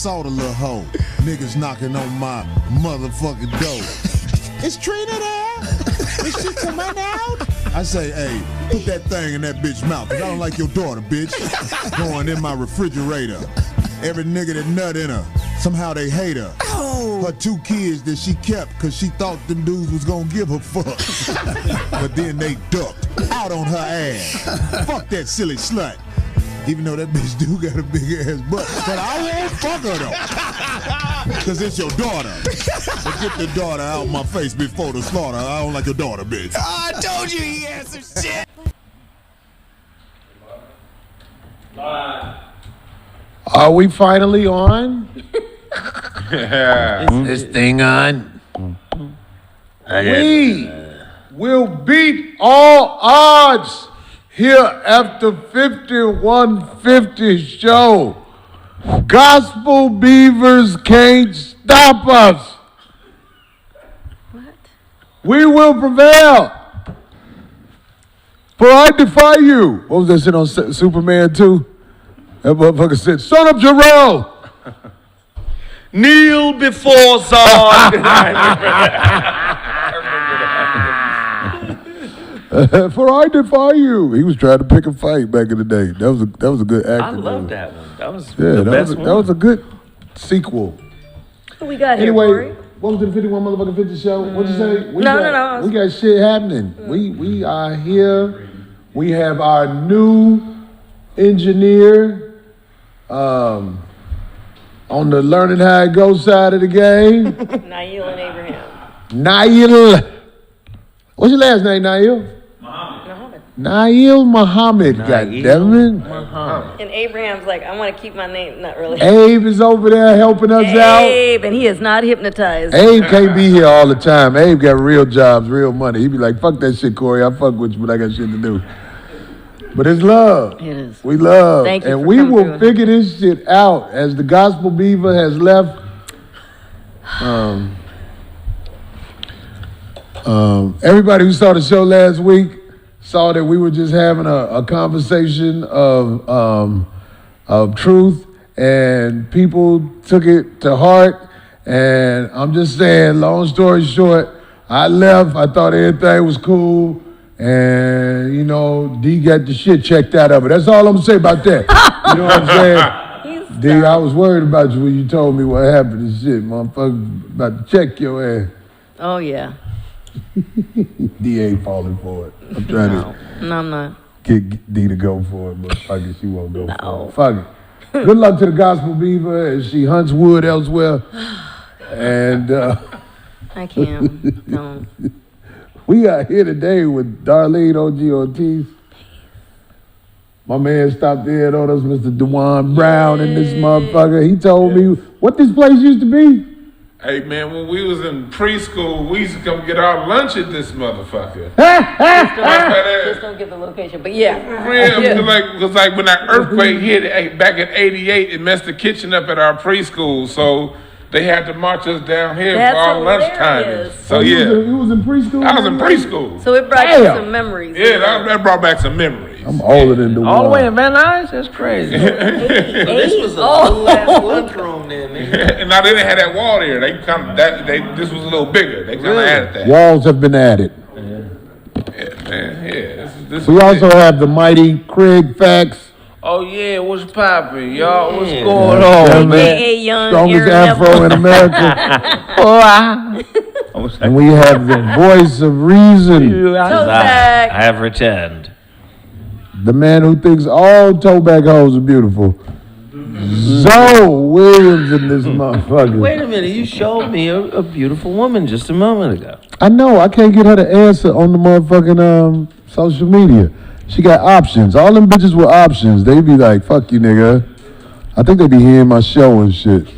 Saw the little hoe. Niggas knocking on my motherfucking door. Is Trina there? Is she coming out? I say, hey, put that thing in that bitch mouth, cause I don't like your daughter, bitch. Going in my refrigerator. Every nigga that nut in her, somehow they hate her. Her 2 kids that she kept cause she thought them dudes was gonna give her fuck. But then they ducked out on her ass. Fuck that silly slut. Even though that bitch do got a big ass butt. But I won't fuck her though. Cause it's your daughter. But get the daughter out my face before the slaughter. I don't like your daughter, bitch. Oh, I told you he had some shit. Are we finally on? Is this thing on? We will beat all odds here after 5150 show. Gospel Beavers can't stop us. What? We will prevail. For I defy you. What was that shit on Superman 2? That motherfucker said, son of Jarrell. Kneel before Zod. For I defy you. He was trying to pick a fight back in the day. That was a good acting. I love that one. That was Yeah, the best one. That was a good sequel. What we got here, Anyway, Corey? welcome to the 51 motherfucking 50 show. What'd you say? We No. We got shit happening. We are here. We have our new engineer on the learning how it goes side of the game. Nail and Abraham. Nail. What's your last name, Nail? Muhammad. Nail Muhammad, goddammit. And Abraham's like, I want to keep my name. Not really. Abe is over there helping us out. Abe, and he is not hypnotized. Abe can't be here all the time. Abe got real jobs, real money. He be like, fuck that shit, Corey. I fuck with you, but I got shit to do. But it's love. It is. We love. Thank you and for we coming will through. figure this shit out as the Gospel Beaver has left. Everybody who saw the show last week saw that we were just having a conversation of truth, and people took it to heart. And I'm just saying, long story short, I left. I thought everything was cool. And, you know, D got the shit checked out of it. That's all I'm going to say about that. You know what I'm saying? D, I was worried about you when you told me what happened and shit. Motherfucker, about to check your ass. Oh, yeah. D ain't falling for it. I'm trying to No, I'm not. get D to go for it, but fuck it, she won't go for No. it. Fuck it. Good luck to the Gospel Beaver as she hunts wood elsewhere. And I can't. Don't. we are here today with Darelene OG Ortiz. My man stopped in on us, Mr. DeJuan Brown, and this motherfucker. He told me what this place used to be. Hey man, when we was in preschool, we used to come get our lunch at this motherfucker. Just don't give the location. But yeah. Real, Yeah. because when that earthquake hit back in '88, it messed the kitchen up at our preschool, so they had to march us down here That's for our lunchtime. hilarious. So You yeah, was in preschool? I was in preschool. So it brought you Damn. some memories. Yeah, that brought back some memories. I'm older than DeJuan. All the way in Van Nuys? That's crazy. This was a little ass lunchroom then, nigga. And now they didn't have that wall there. They kind of this was a little bigger. They kind of added that. Walls have been added. Yeah, man. Yeah. This We is also it. have the mighty Kraig Facts. Oh, yeah, what's poppin', y'all? What's Yeah. going Yeah, on, man? AKA young Strongest Aaron afro Neville. in America. And we have the voice of reason. JokeBag. I have returned. The man who thinks all toeback hoes are beautiful. Zoe Williams in this motherfucker. Wait a minute, you showed me a beautiful woman just a moment ago. I know, I can't get her to answer on the motherfucking social media. She got options. All them bitches with options. They be like, fuck you, nigga. I think they be hearing my show and shit.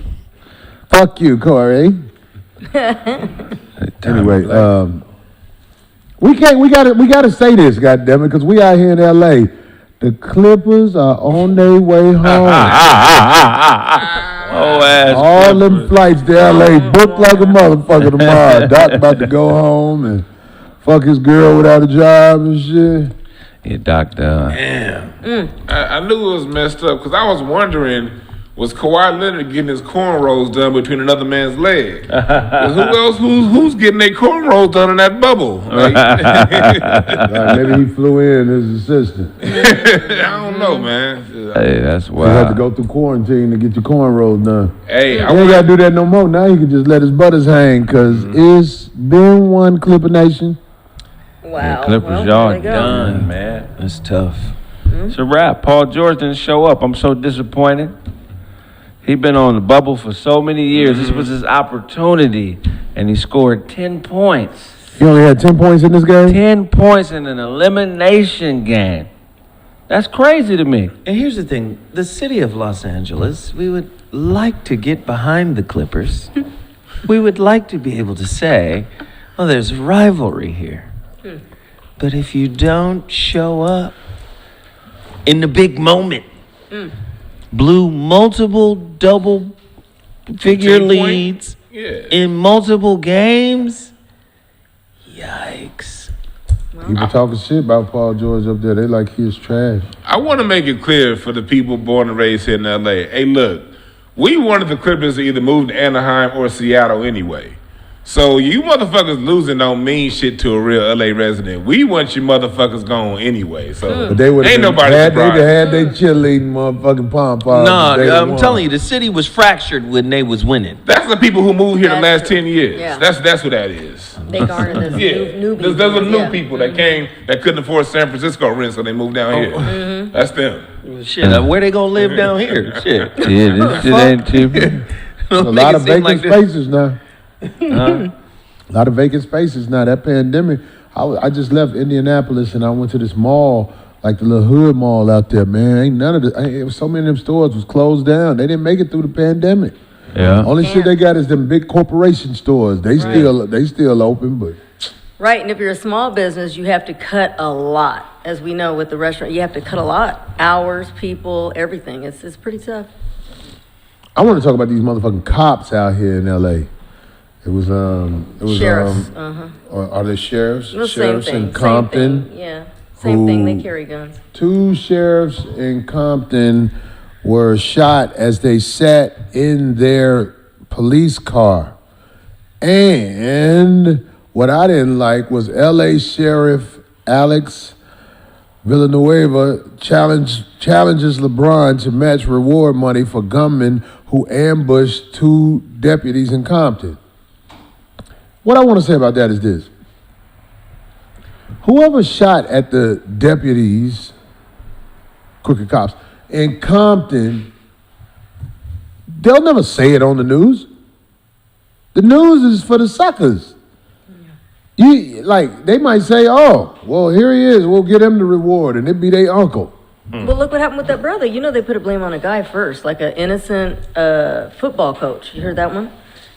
Fuck you, Corey. Anyway, we gotta say this, goddammit, because we out here in LA. The Clippers are on their way home. Oh, ass. All them flights to LA booked like a motherfucker tomorrow. Doc about to go home and fuck his girl without a job and shit. Yeah, Doc, I knew it was messed up because I was wondering was Kawhi Leonard getting his cornrows done between another man's leg. Who else? Who's getting their cornrows done in that bubble? Like, maybe he flew in as assistant. I don't know, man. Hey, that's You wild. had to go through quarantine to get your cornrows done. Hey, You ain't got to do that no more. Now you can just let his butters hang because it's been one Clipper Nation. Wow. Clippers, Well, y'all there you go. done, man. That's tough. It's a wrap. Paul George didn't show up. I'm so disappointed. He been on the bubble for so many years. This was his opportunity, and he scored 10 points. He only had 10 points in this game? 10 points in an elimination game. That's crazy to me. And here's the thing. The city of Los Angeles, we would like to get behind the Clippers. We would like to be able to say, oh, there's rivalry here. But if you don't show up in the big moment, blew multiple double-figure 10 point? leads in multiple games, yikes. People talking shit about Paul George up there. They like he is trash. I want to make it clear for the people born and raised here in L.A. Hey, look, we wanted the Clippers to either move to Anaheim or Seattle anyway. So you motherfuckers losing don't mean shit to a real L.A. resident. We want you motherfuckers gone anyway. So But they would ain't nobody had surprised. they cheerleading motherfucking pom-poms. No, They I'm won. telling you, the city was fractured when they was winning. That's the people who moved here the That's last true. 10 years. Yeah. That's what that is. They garnered this Yeah, new there's a new people that came that couldn't afford San Francisco rent, so they moved down here. That's them. Shit, where they gonna live down here? Shit. Yeah, this shit ain't cheap. A lot of vacant spaces now. A lot of vacant spaces now. That pandemic, I just left Indianapolis and I went to this mall, like the little hood mall out there, man. Ain't none of the, it was so many of them stores was closed down. They didn't make it through the pandemic. Yeah. Only shit they got is them big corporation stores. They still open, but Right, and if you're a small business, you have to cut a lot. As we know with the restaurant, you have to cut a lot. Hours, people, everything. It's pretty tough. I want to talk about these motherfucking cops out here in L.A. It was Sheriffs. Are they sheriffs? No, Sheriffs same thing. in Compton. Same thing. Yeah, same thing. They who- carry guns. 2 sheriffs in Compton were shot as they sat in their police car. And what I didn't like was L.A. Sheriff Alex Villanueva challenges LeBron to match reward money for gunmen who ambushed 2 deputies in Compton. What I want to say about that is this. Whoever shot at the deputies, crooked cops, in Compton, they'll never say it on the news. The news is for the suckers. They might say, oh, well, here he is. We'll get him the reward, and it'd be their uncle. Well, look what happened with that brother. You know they put a blame on a guy first, like an innocent football coach. You heard that one?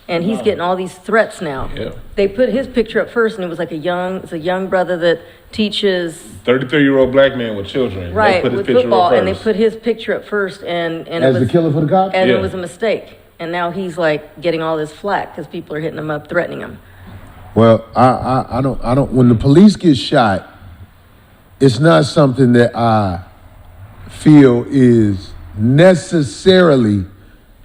And he's getting all these threats now. Yeah. They put his picture up first, and it was like a young brother that teaches 33-year-old black man with children. right They put his with picture football, up and they first. put his picture up first, and As it was the killer for the cops? and Yeah. it was a mistake. And now he's like getting all this flack because people are hitting him up, threatening him. Well, I don't. When the police get shot, it's not something that I feel is necessarily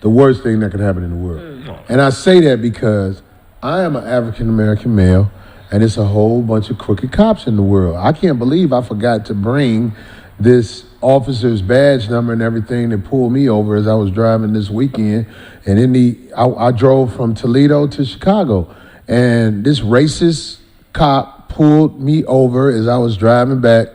the worst thing that could happen in the world. And I say that because I am an African American male, and it's a whole bunch of crooked cops in the world. I can't believe I forgot to bring this officer's badge number and everything that pulled me over as I was driving this weekend. And I drove from Toledo to Chicago. And this racist cop pulled me over as I was driving back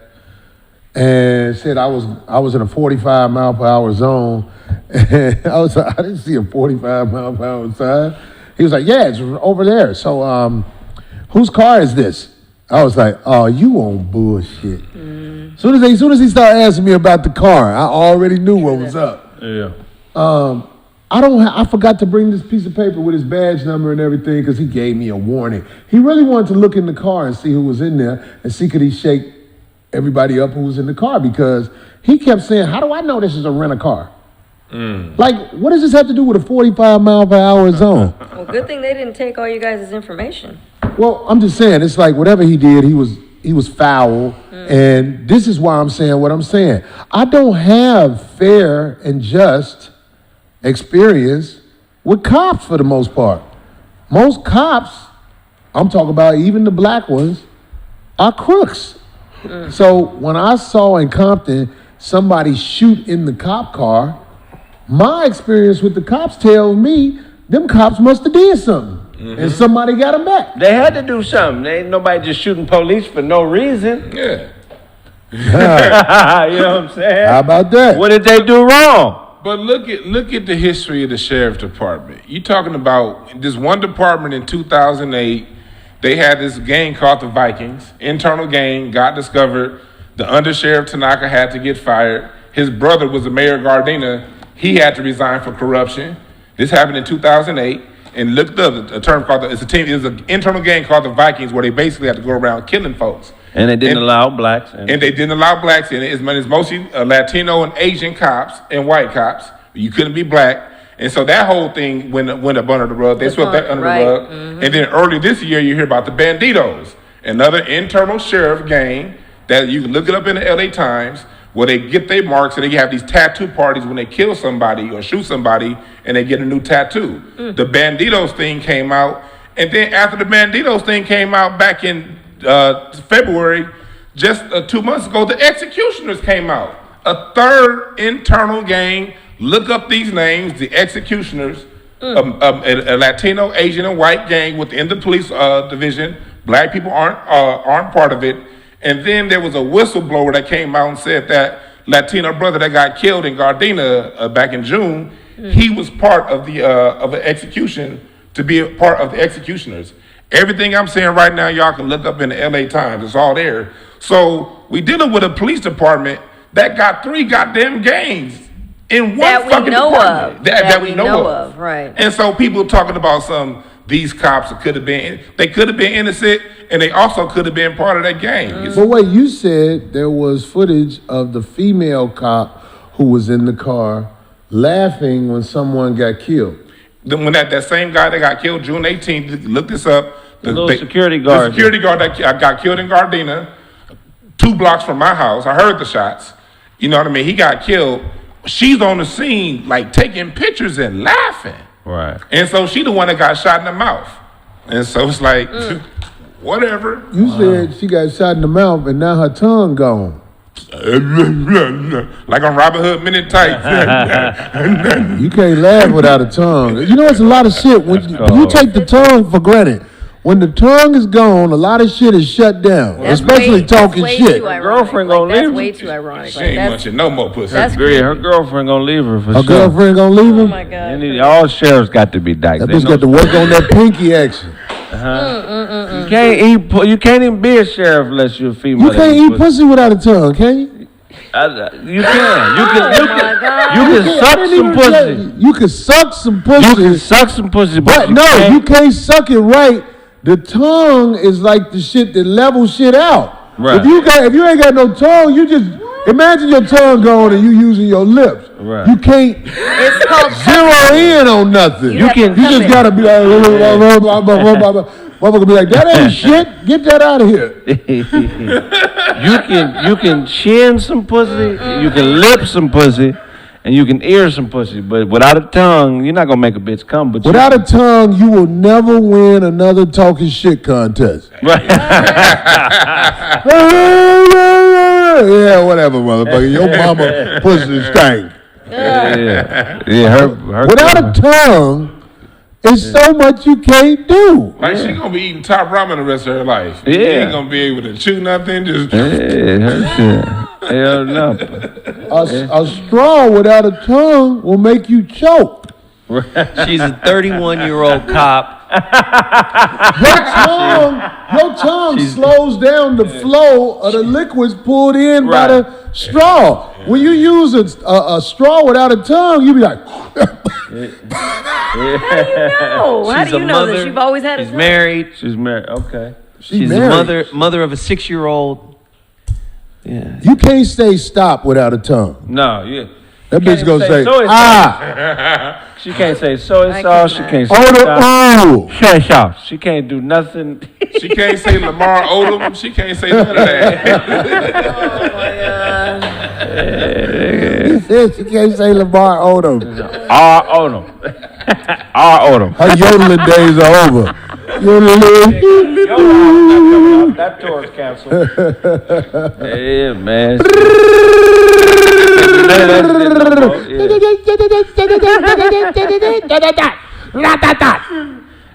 and said I was in a 45 mile per hour zone. And I was like, I didn't see a 45 mile per hour sign. He was like, yeah, it's over there. So whose car is this? I was like, oh, you on bullshit. Soon as he started asking me about the car, I already knew what was up. Yeah. I forgot to bring this piece of paper with his badge number and everything because he gave me a warning. He really wanted to look in the car and see who was in there and see could he shake everybody up who was in the car because he kept saying, how do I know this is a rent-a-car? Like, what does this have to do with a 45 mile per hour zone? Well, good thing they didn't take all you guys' information. Well, I'm just saying, it's like whatever he did, he was foul. And this is why I'm saying what I'm saying. I don't have fair and just experience with cops for the most part. Most cops, I'm talking about even the black ones, are crooks. So when I saw in Compton somebody shoot in the cop car, my experience with the cops tells me them cops must have did something. And somebody got them back. They had to do something. There ain't nobody just shooting police for no reason. Yeah. You know what I'm saying? How about that? What did they do wrong? But look at the history of the sheriff's department. You talking about this one department in 2008, they had this gang called the Vikings, internal gang, got discovered. The undersheriff Tanaka had to get fired. His brother was the mayor of Gardena. He had to resign for corruption. This happened in 2008. And looked up a term called it's an internal gang called the Vikings, where they basically had to go around killing folks. And they didn't allow blacks. And they didn't allow blacks in it. It's mostly Latino and Asian cops and white cops. You couldn't be black. And so that whole thing went up under the rug. They swept that under the rug. And then early this year, you hear about the Banditos, another internal sheriff gang that you can look it up in the LA Times, where they get their marks and they have these tattoo parties when they kill somebody or shoot somebody and they get a new tattoo. The Banditos thing came out, and then after the Banditos thing came out back in February, just 2 months ago, the Executioners came out. A third internal gang. Look up these names, the Executioners, a Latino, Asian, and white gang within the police division. Black people aren't part of it. And then there was a whistleblower that came out and said that Latino brother that got killed in Gardena back in June, he was part of the execution, to be a part of the Executioners. Everything I'm saying right now, y'all can look up in the LA Times. It's all there. So we dealing with a police department that got 3 goddamn gangs in one fucking department. That we know of. Right. And so people talking about these cops could have been innocent, and they also could have been part of that gang. But wait, you said there was footage of the female cop who was in the car laughing when someone got killed. When that same guy that got killed June 18th, look this up. The security guard. The security guard that got killed in Gardena, 2 blocks from my house. I heard the shots. You know what I mean? He got killed. She's on the scene, like, taking pictures and laughing. Right. And so she the one that got shot in the mouth. And so it's like, whatever. You said she got shot in the mouth and now her tongue gone. Like on Robin Hood Men in Tights. You can't laugh without a tongue. You know, it's a lot of shit. When you take the tongue for granted. When the tongue is gone, a lot of shit is shut down, especially talking shit. Her girlfriend gonna leave her. That's way too ironic. She ain't munching no more pussy. Her girlfriend gonna leave her for Her sure. girlfriend gonna leave him? Oh my God. All sheriffs got to be dyked. That bitch got to work on that pinky action. You can't eat. You can't even be a sheriff unless you're a female. You can't eat pussy without a tongue, can you? You can. You can suck some pussy. You can suck some pussy. You can suck some pussy, but no, you can't suck it right. The tongue is like the shit that levels shit out. Right. If you ain't got no tongue, you just imagine your tongue gone and you using your lips. Right. You can't It's called zero in on nothing. You just gotta be like, motherfucker be like, that ain't shit. Get that out of here. You can chin some pussy, you can lip some pussy, and you can ear some pussy. But without a tongue, you're not gonna make a bitch come. But without a tongue, you will never win another talking shit contest. Right. Yeah, whatever, motherfucker. Your mama pussy stank. Her without a tongue, it's so much you can't do. Like, she gonna be eating top ramen the rest of her life. Yeah. She ain't gonna be able to chew nothing. Just her shit. Hell no. A straw without a tongue will make you choke. She's a 31-year-old cop. Your tongue slows down the flow of the liquids pulled in by the straw. When you use a straw without a tongue, you be like. How do you know this? You've always had a tongue. Married. She's married. Okay. She's married. a mother of a 6-year-old. Yeah. You can't say stop without a tongue. No, yeah. That bitch gonna say, She can't say soy sauce. She can't say stop. She can't do nothing. she can't say Lamar Odom. She can't say none of that. Oh my God. said she can't say Lamar Odom. R. Odom. R. Odom. Her yodeling days are over. Yodeling. That tour is canceled. Yeah, man.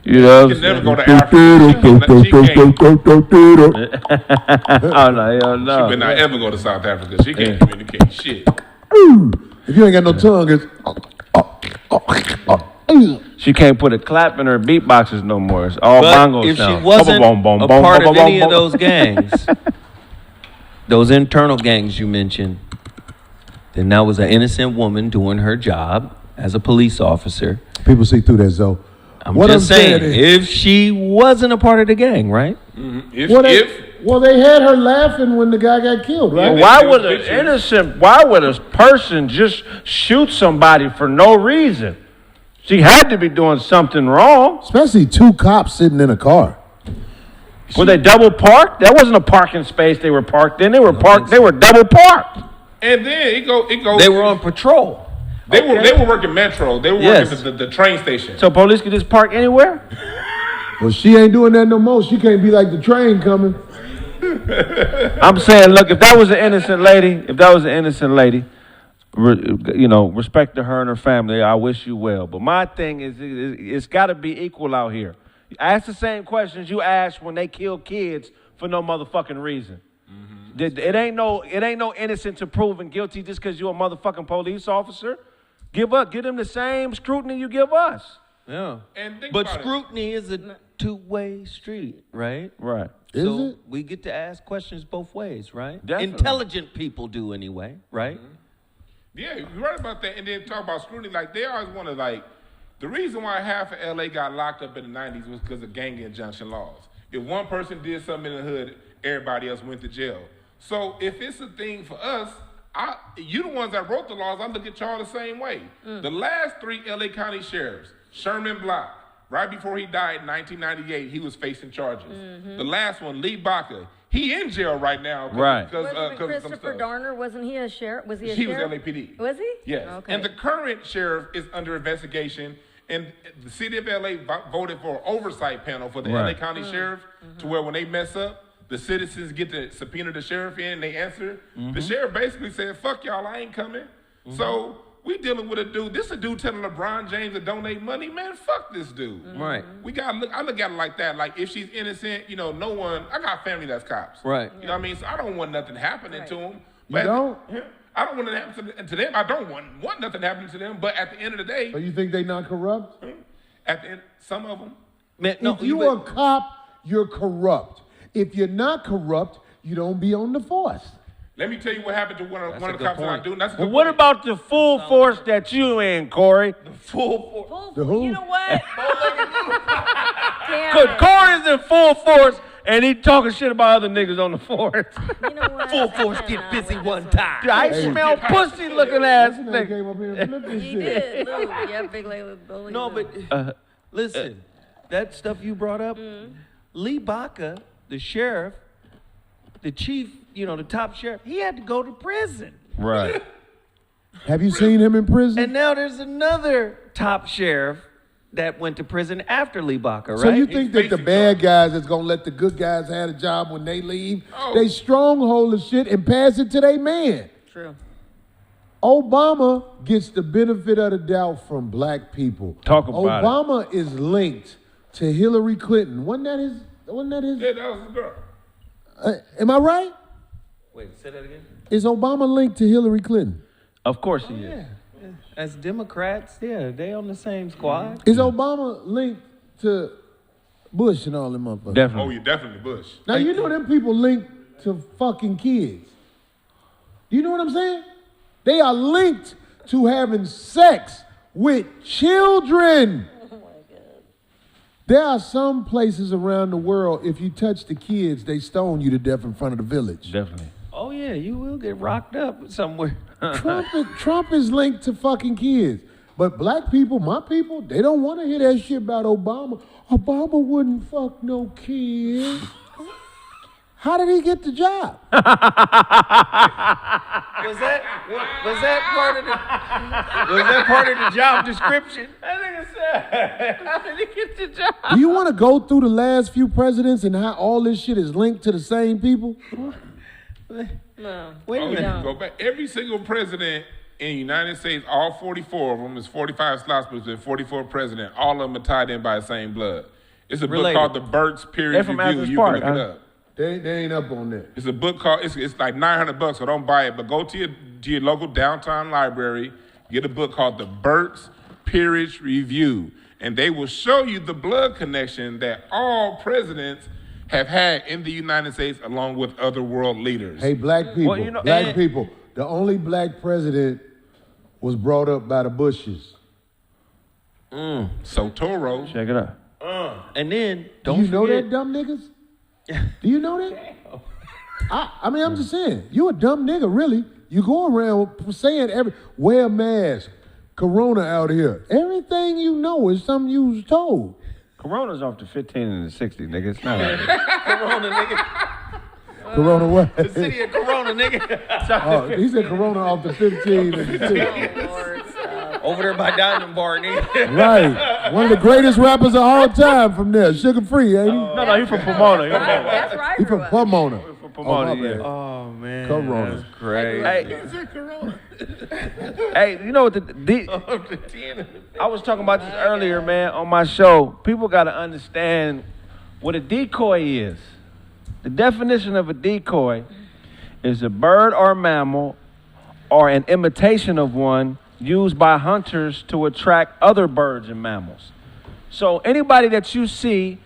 You know what I'm You can never saying? go to Africa. She can't. Oh, no, hell She no. better not ever go to South Africa. She can't communicate shit. If you ain't got no tongue, it's. She can't put a clap in her beatboxes no more. It's all But bongo if sound. she wasn't Boom, boom, a boom, part boom, of boom, any of boom. those gangs, those internal gangs you mentioned, then that was an innocent woman doing her job as a police officer. People see through that, Zoe. I'm What just I'm saying saying, is- if she wasn't a part of the gang, right? Well, they had her laughing when the guy got killed, right? Why would why would a person just shoot somebody for no reason? She had to be doing something wrong. Especially two cops sitting in a car. Were they double parked? That wasn't a parking space they were parked in. They were parked. They were double parked. And then it goes. They were on patrol. They were working Metro. They were Yes. working the train station. So police could just park anywhere? Well, she ain't doing that no more. She can't be like the train coming. I'm saying, look, if that was an innocent lady, respect to her and her family. I wish you well. But my thing is, it's got to be equal out here. Ask the same questions you ask when they kill kids for no motherfucking reason. Mm-hmm. It ain't no innocent to proven guilty just because you're a motherfucking police officer. Give them the same scrutiny you give us. Yeah. And think But about it. scrutiny is a two-way street, right? Right. Is So it? we get to ask questions both ways, right? Definitely. Intelligent people do anyway, right? Yeah, you're right about that. And then talk about scrutiny. Like, they always want to, like, the reason why half of LA got locked up in the 90s was because of gang injunction laws. If one person did something in the hood, everybody else went to jail. So if it's a thing for us, you the ones that wrote the laws, I look at y'all the same way. The last 3 LA County sheriffs, Sherman Block, right before he died in 1998, he was facing charges. The last one, Lee Baca, he in jail right now. Right. Wasn't Christopher Darner, wasn't he a sheriff? Was he a He sheriff? was LAPD. Was he? Yes. Okay. And the current sheriff is under investigation, and the city of LA voted for an oversight panel for the LA Right. County sheriff to where when they mess up, the citizens get to subpoena the sheriff in and they answer. The sheriff basically said, fuck y'all, I ain't coming. So we dealing with a dude. This a dude telling LeBron James to donate money. Man, fuck this dude. Right. We gotta look. I look at it like that. Like if she's innocent, no one. I got family that's cops. Right. You know what I mean? So I don't want nothing happening to them. You don't? I don't want nothing happen to them. I don't want nothing happening to them. But at the end of the day, So you think they not corrupt? at the end, some of them. Man, no, If you a cop, you're corrupt. If you're not corrupt, you don't be on the force. Let me tell you what happened to one of the good cops that I point. do. That's a But good what point. about the full force that you in, Corey? The who? You know what? Damn Cause it. Corey's in full force and he talking shit about other niggas on the force. You know what? Full force I get cannot busy with one this time. I smell pussy looking ass That nigga. came up here and flipped this He shit. did. Lou. Yeah, big lady with bully. No, Lou. but listen, that stuff you brought up, Lee Baca, the sheriff, the chief, the top sheriff, he had to go to prison. Right. Have you seen him in prison? And now there's another top sheriff that went to prison after Lee Baca, right? So you think that the facing bad guys that's gonna let the good guys have a job when they leave, Oh. they stronghold the shit and pass it to their man. True. Obama gets the benefit of the doubt from black people. Talk about it. Obama is linked to Hillary Clinton. Wasn't that his? Yeah, that was the girl. Am I right? Wait, say that again? Is Obama linked to Hillary Clinton? Of course he is. As Democrats, yeah, they on the same squad. Is Obama linked to Bush and all them motherfuckers? Oh, Definitely. you're definitely Bush. Now you know them people linked to fucking kids. You know what I'm saying? They are linked to having sex with children. Oh my God. There are some places around the world, if you touch the kids, they stone you to death in front of the village. Definitely. Oh yeah, you will get rocked up somewhere. Trump is linked to fucking kids. But black people, my people, they don't want to hear that shit about Obama. Obama wouldn't fuck no kids. How did he get the job? Was that part of the job description? That nigga said, how did he get the job? Do you want to go through the last few presidents and how all this shit is linked to the same people? No. You can go back. Every single president in the United States, all 44 of them, is 45 slots, but it's been 44 presidents. All of them are tied in by the same blood. It's a book called The Burt's Period Review. You can look it up. They ain't up on that. It's a book called, it's like $900, so don't buy it, but go to your local downtown library, get a book called The Burt's Peerage Review, and they will show you the blood connection that all presidents have had in the United States along with other world leaders. Hey, black people, Well, people, the only black president was brought up by the Bushes. Sotoro. Check it out. And then, Do you know that, dumb niggas? Do you know that? I mean, I'm just saying, you a dumb nigga, really. You go around saying wear a mask, corona out here. Everything you know is something you was told. Corona's off the 15 and the 60, nigga. It's not Corona, nigga. Corona what? The city of Corona, nigga. He said corona off the 15 and the 60. Oh, Lord, stop. Over there by Diamond Bar, nigga. Right. One of the greatest rappers of all time from there. Sugar Free, ain't he? No, he's from Pomona. That's right. He from Pomona. From Pomona, my bad. Oh, man. Corona. That's crazy. Corona. Hey, you know what I was talking about this earlier, man, on my show. People got to understand what a decoy is. The definition of a decoy is a bird or mammal or an imitation of one used by hunters to attract other birds and mammals. So anybody that you see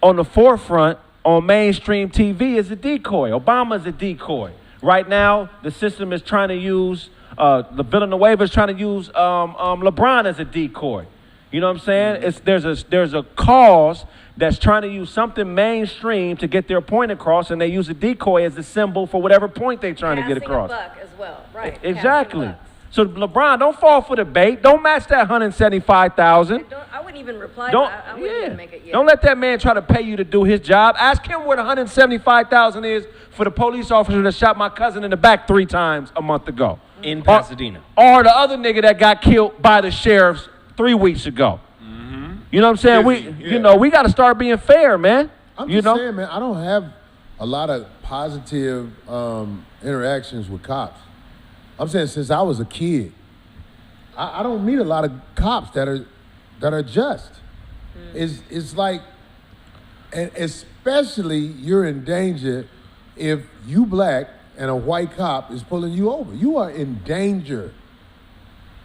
on the forefront on mainstream TV is a decoy. Obama's a decoy. Right now, the system is trying to use, the Villanueva is trying to use LeBron as a decoy. You know what I'm saying? There's a cause that's trying to use something mainstream to get their point across, and they use a decoy as a symbol for whatever point they're trying to get across. Passing a buck as well, right. Exactly. So LeBron, don't fall for the bait. Don't match that 175,000. I wouldn't even reply to that. I wouldn't even make it yet. Don't let that man try to pay you to do his job. Ask him what 175,000 is for the police officer that shot my cousin in the back 3 times a month ago. In Pasadena. Or the other nigga that got killed by the sheriffs 3 weeks ago. Mm-hmm. You know what I'm saying? We got to start being fair, man. I'm just saying, man, I don't have a lot of positive interactions with cops. I'm saying since I was a kid, I don't meet a lot of cops that are just. It's like, and especially you're in danger if you black and a white cop is pulling you over. You are in danger.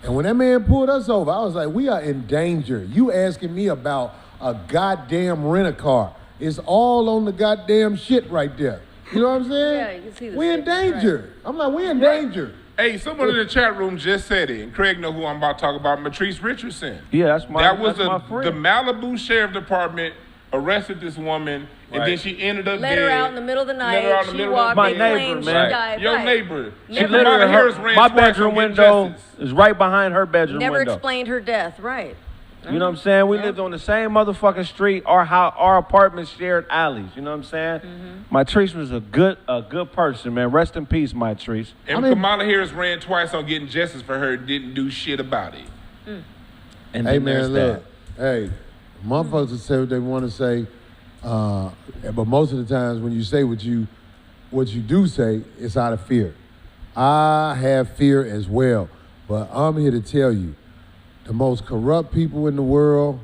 And when that man pulled us over, I was like, we are in danger. You asking me about a goddamn rent-a-car. It's all on the goddamn shit right there. You know what I'm saying? Yeah, you can see the we in danger. Right. I'm like, we in danger. Hey, someone in the chat room just said it, and Craig know who I'm about to talk about, Matrice Richardson. Yeah, that's my friend. The Malibu Sheriff Department arrested this woman, and then she ended up Let her out in the middle of the night. She walked. My they neighbor, claimed man. She died. Your right. neighbor. She literally, my bedroom window is right behind her bedroom Never window. explained her death, right. You know what I'm saying? We lived on the same motherfucking street. Our apartments shared alleys. You know what I'm saying? Mm-hmm. Matrice was a good person, man. Rest in peace, Matrice. And Kamala Harris ran twice on getting justice for her, didn't do shit about it. And hey, man, look. Hey, motherfuckers will say what they want to say, but most of the times when you say what you do say, it's out of fear. I have fear as well, but I'm here to tell you, the most corrupt people in the world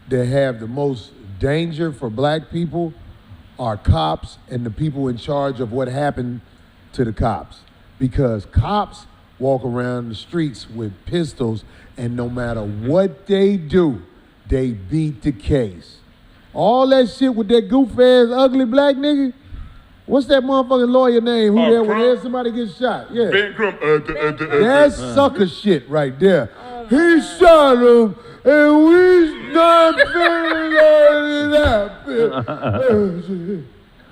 that have the most danger for black people are cops and the people in charge of what happened to the cops. Because cops walk around the streets with pistols, and no matter what they do, they beat the case. All that shit with that goof-ass, ugly black nigga, what's that motherfucking lawyer name who there when somebody gets shot? Yeah. Ben Crump. That's sucker shit right there. He shot him, and we not figuring it out.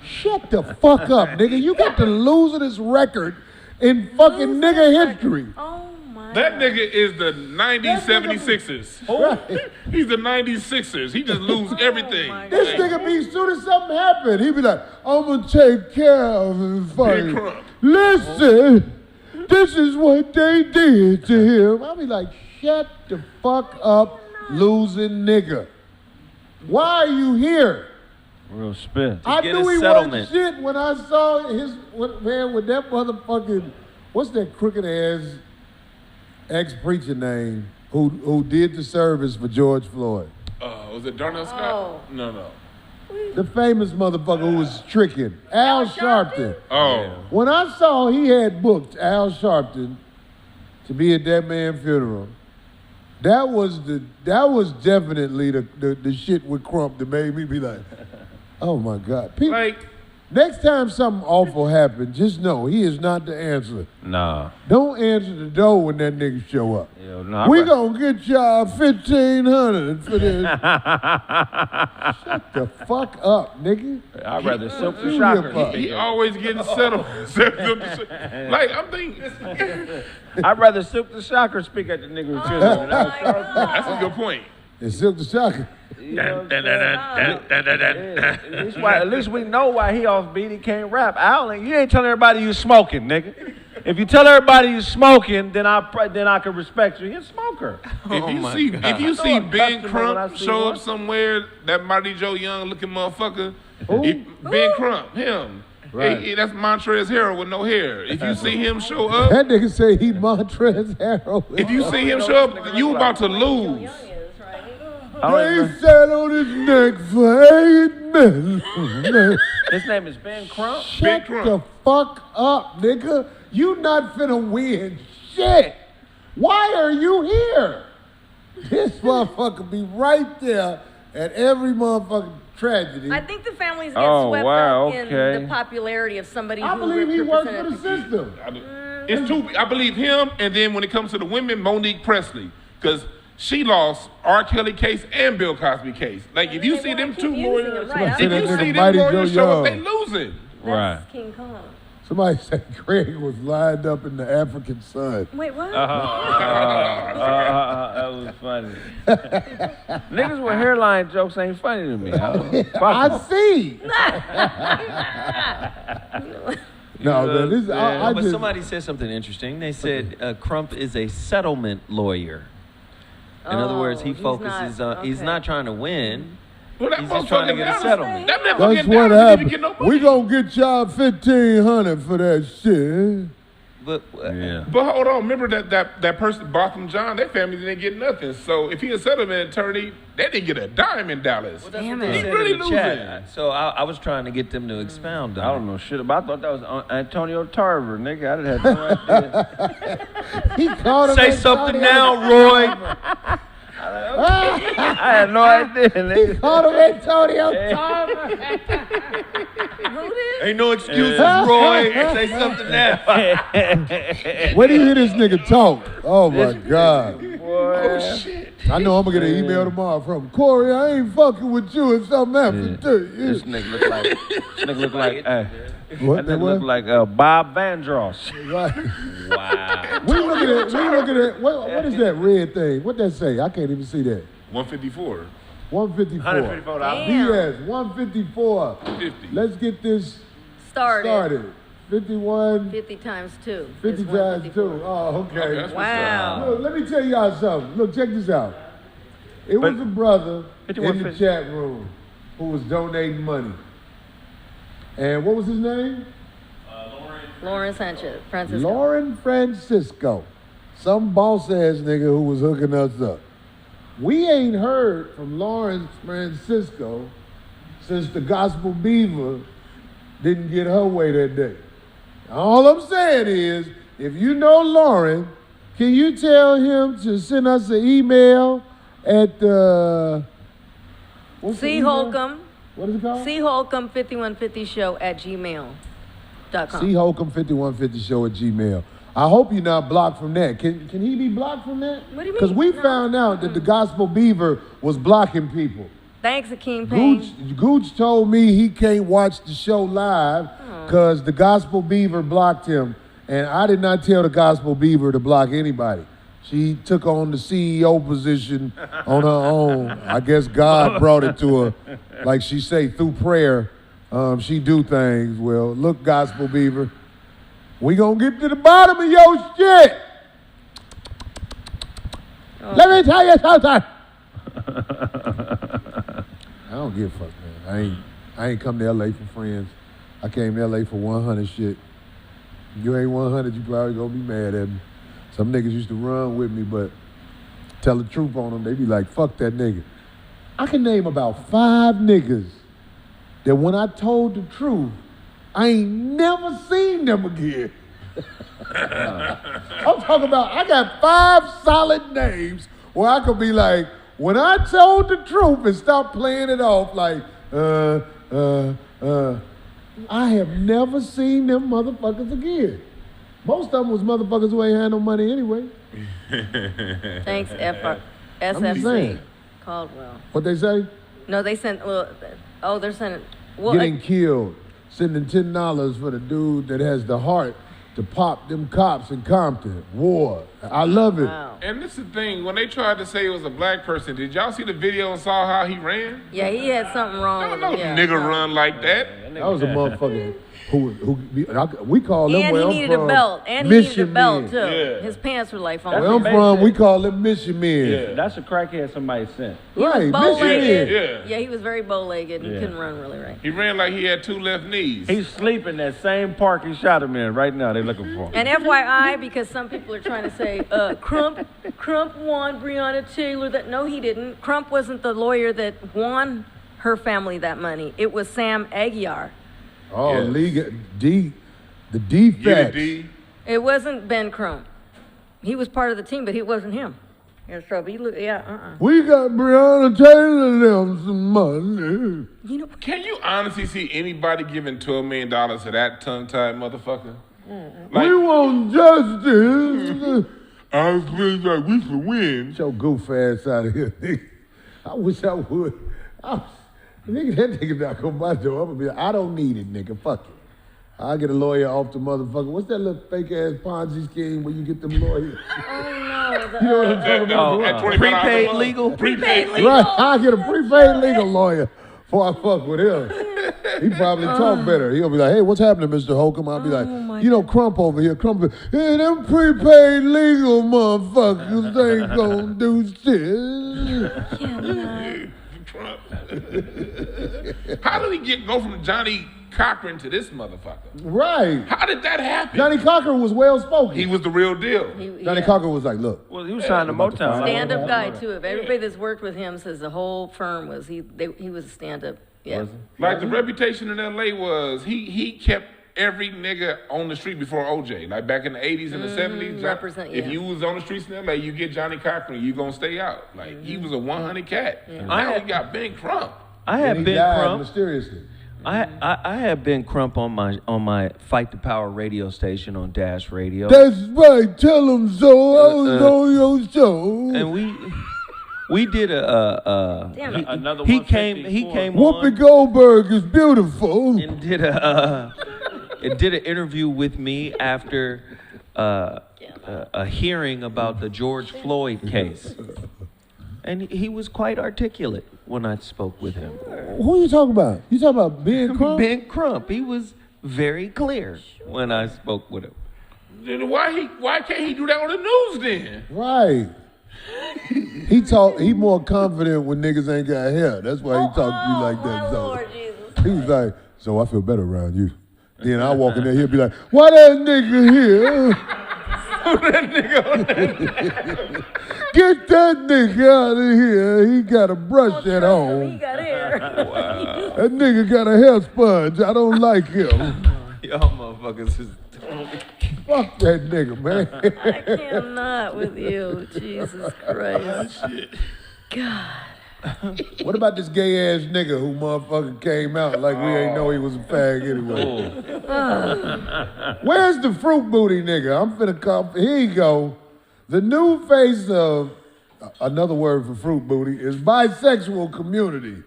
Shut the fuck up, nigga. You got the losingest record in fucking nigga history. Oh my That nigga is the 90s 76ers. Right. He's the 96ers. He just lose everything. This nigga be soon as something happened, he be like, I'm gonna take care of it for Big you. Crump. Listen, this is what they did to him. I'll be like, shut the fuck up, losing nigga. Why are you here? Real spit. I get knew a he settlement. wasn't shit when I saw man with that motherfucking, what's that crooked ass ex-preacher name who did the service for George Floyd? Was it Darnell Scott? Oh. No. The famous motherfucker who was tricking. Al Sharpton. Oh. When I saw he had booked Al Sharpton to be at that man's funeral, that was definitely the shit with Crump that made me be like, oh my God. People, Like, next time something awful happens, just know he is not the answer. Nah. Don't answer the door when that nigga show up. Yo, nah, We gonna get y'all $1,500 for this. Shut the fuck up, nigga. I'd rather Silk the You Shocker. hip hop. he always getting settled. Like, I'm thinking, I'd rather Silk the Shocker speak at the nigga's funeral than Al Sharpton. that's a good point. It's Silk the Shocker. You know what I'm saying? At least we know why he off beat. He can't rap. Al, you ain't telling everybody you smoking, nigga. If you tell everybody you smoking, then I can respect you. You're a smoker. If you see I'm a Ben customer when I Crump see show one. up somewhere, that Mighty Joe Young looking motherfucker, Who? Ben Crump, him. Right. Hey, that's Montrez Harrell with no hair. If you see him show up, That nigga say he Montrez Harrell. if you see him show up, you about to lose. I don't He even- sat on his neck for 8 minutes. His name is Ben Crump. Shut Crump. the fuck up, nigga. You not finna win shit. Why are you here? This motherfucker be right there at every motherfucking tragedy. I think the families get Oh, swept wow, up okay. in the popularity of somebody I who believe he worked for represented the system. It's two. I believe him, and then when it comes to the women, Monique Presley, because she lost R. Kelly case and Bill Cosby case. Like if you They see wanna them keep two using lawyers, them, right. if Say that you nigga see them Mighty lawyers Joe show up, they Young. losing. Right. That's King Kong. Somebody said Craig was lined up in the African sun. Wait, what? That was funny. Niggas with hairline jokes ain't funny to me. Fuck 'em. I see. No, man, this I but just somebody said something interesting. They said Crump is a settlement lawyer. In other words, he he's focuses not- on. He's okay. not trying to win. Well, that He's just trying to motherfucker get a Dallas- settlement. That that's motherfucker what Dallas didn't happened. get no We money. gonna get y'all $1,500 for that shit. But Yeah. But hold on, remember that person, Botham John, their family didn't get nothing. So if he a settlement attorney, they didn't get a dime in Dallas. Damn they it. He said really in the losing. chat. So I was trying to get them to expound I on don't know shit about. I thought that was Antonio Tarver, nigga. I didn't have no idea. He called him. Say that something Antonio- now, Roy. I had no idea, nigga. Called him Antonio Tarver. Who did? Ain't no excuses, Roy. Say something now. Where do you hear this nigga talk? Oh my God. Boy. I know I'm gonna get an email tomorrow from Corey. I ain't fucking with you and something happened to you. This nigga look like, hey, What? that nigga look like Bob Vandross. Right. Wow. We looking at what is that red thing? What that say? I can't even see that. 154. 154. $154. Yes, 154. 50. Let's get this Started. 51, 50 times 2. 50 is times 2. 154. Oh, okay. That's Wow. Look, let me tell y'all something. Look, check this out. It was a brother in the 51.50. chat room who was donating money. And what was his name? Lauren Sanchez, Francisco. Lauren Francisco. Some boss ass nigga who was hooking us up. We ain't heard from Lauren Francisco since the Gospel Beaver didn't get her way that day. All I'm saying is, if you know Lauren, can you tell him to send us an email at what's the C. email? Holcomb. What is it called? C. Holcomb 5150show at gmail.com. C. Holcomb 5150show at Gmail. I hope you're not blocked from that. Can he be blocked from that? What do you mean? Because we No. found out that the Gospel Beaver was blocking people. Thanks, Akeem Payne. Gooch told me he can't watch the show live because the Gospel Beaver blocked him. And I did not tell the Gospel Beaver to block anybody. She took on the CEO position on her own. I guess God brought it to her. Like she say, through prayer, she do things. Well, look, Gospel Beaver, We gonna get to the bottom of your shit. Let me tell you something. I don't give a fuck, man. I ain't come to LA for friends. I came to LA for 100 shit. You ain't 100, you probably gonna be mad at me. Some niggas used to run with me, but tell the truth on them, they be like, fuck that nigga. I can name about 5 niggas that when I told the truth, I ain't never seen them again. I'm talking about, I got 5 solid names where I could be like, when I told the truth and stop playing it off like, I have never seen them motherfuckers again. Most of them was motherfuckers who ain't had no money anyway. Thanks, saying. Caldwell. What they say? No, they sent, they're sending, Getting killed, sending $10 for the dude that has the heart to pop them cops in Compton. War. I love it. Wow. And this is the thing, when they tried to say it was a black person, did y'all see the video and saw how he ran? Yeah, he had something wrong with No him. Yeah. nigga run like that. That was a motherfucker we call them And where he I'm needed from, a belt. And he needed a Mission belt, men. too. Yeah. His pants were like Where falling. I'm from, we call them mission men. Yeah, that's a crackhead somebody sent. He was Right, bow-legged. Mission Yeah. Yeah, he was very bow-legged and Yeah. couldn't run really right. He ran like he had 2 left knees. He's sleeping that same park he shot him in right now. They're looking for him. And FYI, because some people are trying to say, Crump won Breonna Taylor. No, he didn't. Crump wasn't the lawyer that won her family that money. It was Sam Aguiar. Oh, Yes. the defects. D. It wasn't Ben Crump. He was part of the team, but it wasn't him. And so, we got Breonna Taylor and them some money. You know, Can you honestly see anybody giving $12 million to that tongue-tied motherfucker? We want justice. I was feeling like we should win. Get your goof ass out of here, nigga. I wish I would. Nigga, that nigga knock on my door. I'm gonna be like, I don't need it, nigga. Fuck it. I'll get a lawyer off the motherfucker. What's that little fake-ass Ponzi scheme where you get them lawyers? oh no. You know what I'm talking about? At $25 Prepaid a month. legal? Prepaid legal. Right, I'll get a prepaid legal lawyer before I fuck with him. He probably talk better. He'll be like, hey, what's happening, Mr. Holcomb? I'll be like, you know, Crump over here. Crump, hey, them prepaid legal motherfuckers ain't gonna do shit. How did he go from Johnny Cochran to this motherfucker? Right. How did that happen? Johnny Cochran was well-spoken. He was the real deal. Johnny Cochran was like, look. Well, he was signed to Motown. Stand-up guy too. If everybody that's worked with him says the whole firm was he was a stand-up. Yeah. Like the reputation in LA was he kept every nigga on the street before OJ. Like back in the 80s and the 70s. If you was on the streets in LA, you get Johnny Cochran, you gonna stay out. Like he was a 100 cat. Now he got Ben Crump. I had He Ben died Crump. mysteriously. I had Ben Crump on my Fight the Power radio station on Dash Radio. That's right. Tell him so. I was on your show. And we did Another he 154. came Whoopi on Goldberg is beautiful. and did an interview with me after a hearing about the George Floyd case. And he was quite articulate when I spoke with him. Who you talking about? You talking about Ben Crump? Ben Crump. He was very clear when I spoke with him. Then why can't he do that on the news then? Right. He more confident when niggas ain't got hair. That's why he talk to you like that. So Lord Jesus. he's like, so I feel better around you. Then I walk in there, he'll be like, why that nigga here? Get that nigga out of here. He got a brush at He home. got hair. That nigga got a hair sponge. I don't like him. Y'all motherfuckers is Fuck that nigga, man. I cannot with you. Jesus Christ. God. What about this gay ass nigga who motherfucking came out like we ain't know he was a fag anyway? Where's the fruit booty nigga? I'm finna come. Here you go. The new face of another word for fruit booty is bisexual community.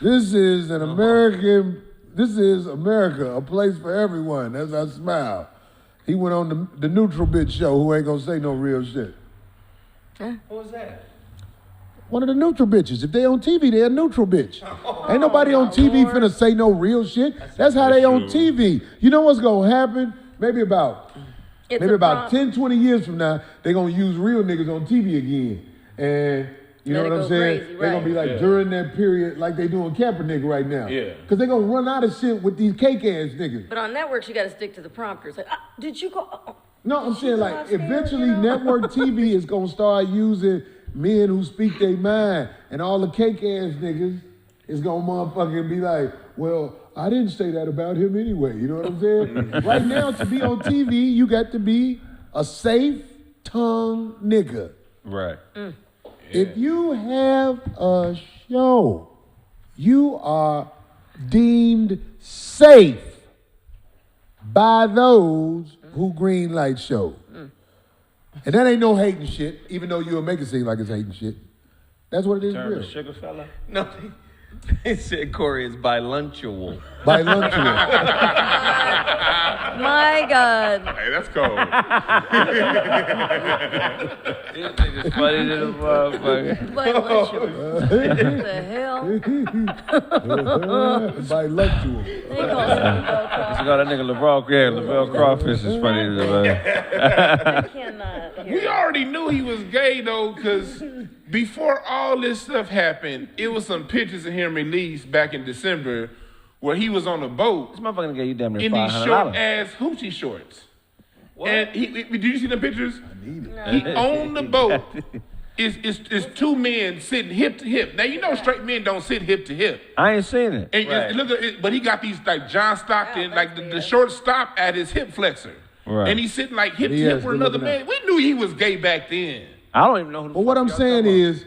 This is America, a place for everyone. As I smile. He went on the Neutral Bitch show who ain't gonna say no real shit. What was that? One of the neutral bitches. If they on TV, they a neutral bitch. Ain't nobody on TV finna say no real shit. That's how they on TV. You know what's gonna happen? maybe about It's maybe a about prompt. 10, 20 years from now, they're gonna use real niggas on TV again. And you know Let it what I'm go saying? crazy, They're gonna be like during that period, like they doing Kaepernick right now. Yeah. Cause they're gonna run out of shit with these cake ass niggas. But on networks, you got to stick to the prompters. Like, did you go? No, I'm saying like upstairs, eventually you know? network TV is gonna start using men who speak their mind, and all the cake ass niggas is gonna motherfucking be like, well, I didn't say that about him anyway. You know what I'm saying? Right now, to be on TV, you got to be a safe tongue nigga. Right. If you have a show, you are deemed safe by those who green light show. And that ain't no hating shit, even though you'll make it seem like it's hating shit. That's what it is Turn real. the sugar fella. No, they said Corey is bilingual. By lunch. My God. Hey, that's cold. This nigga's funny to the motherfucker. What the hell? Bilingual. They call something Let's go that nigga LeVar Crawfish is funny to the I cannot hear We already knew he was gay though, because before all this stuff happened, it was some pictures of him released back in December where he was on a boat This motherfucker gave you damn near in these $500. short ass hoochie shorts. And did you see the pictures? He on the boat is two men sitting hip to hip. Now you know straight men don't sit hip to hip. I ain't seen it. And look at it, but he got these like John Stockton, like the short stop at his hip flexor. Right. And he's sitting like hip to He hip is with good another looking man. out. We knew he was gay back then. I don't even know who the But what fuck I'm y'all saying talking is,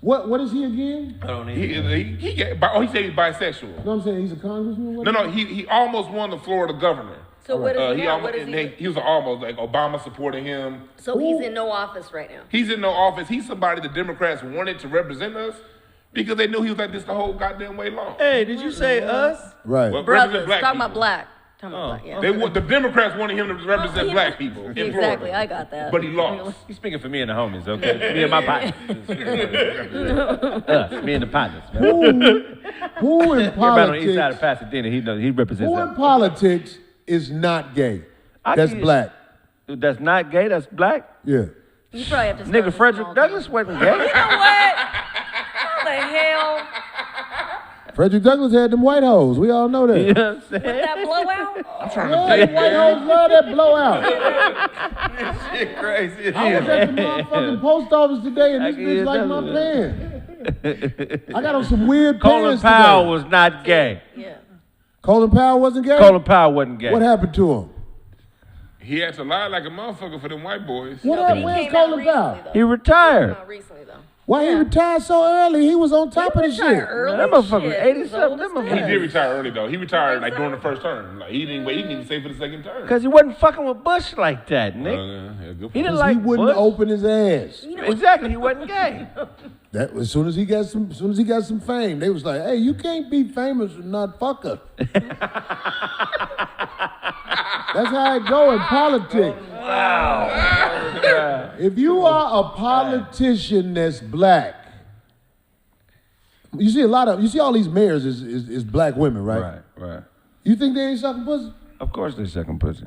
what is he again? I don't He said he's bisexual. No, I'm saying he's a congressman? What No, he almost won the Florida governor. So what is he now? almost, What is he? he was almost like Obama supporting him. So he's in no office right now. He's in no office. He's somebody the Democrats wanted to represent us because they knew he was like this the whole goddamn way long. Hey, did you say us? Right. Well, Brothers, represent talking people. about black. Talking about black, yeah. The Democrats wanted him to represent black people in Exactly, Florida. I got that. But he lost. He's speaking for me and the homies, okay? Me and my partners. Me and the partners, man. Who in Everybody on the east side of politics? Pasadena, he represents Who in that. politics is not gay? I That's can- black. That's not gay, that's black? Yeah. You probably have to start Nigga, with Frederick small Douglass things. wasn't gay. You know what? How the hell? Frederick Douglass had them white hoes. We all know that. You know what I'm saying? That blowout? Yeah, them white hoes love that blowout. Shit crazy. I was at the motherfucking post office today, and this I can bitch hear like that my one. pants. I got on some weird Colin pants Powell today. was not gay. Yeah. Colin Powell wasn't gay? Colin Powell wasn't gay. What happened to him? He had to lie like a motherfucker for them white boys. What But he Where's came out Colin Powell? recently, He though. retired. Not recently, though. Why he retired so early? He was on top of the Retired shit. early. That motherfucker Shit, 80 he's something. old That as motherfucker- He fuck. did retire early though. He retired like during the first term. Like he didn't even stay for the second term. Because he wasn't fucking with Bush like that, Nick. Yeah, good He point. didn't 'Cause like he wouldn't Bush. open his ass. Exactly, he wasn't gay. That as soon as he got some fame, they was like, "Hey, you can't be famous and not fuck her." That's how it go in politics. If you are a politician that's black, you see all these mayors is black women, right? Right. You think they ain't sucking pussy? Of course they sucking pussy.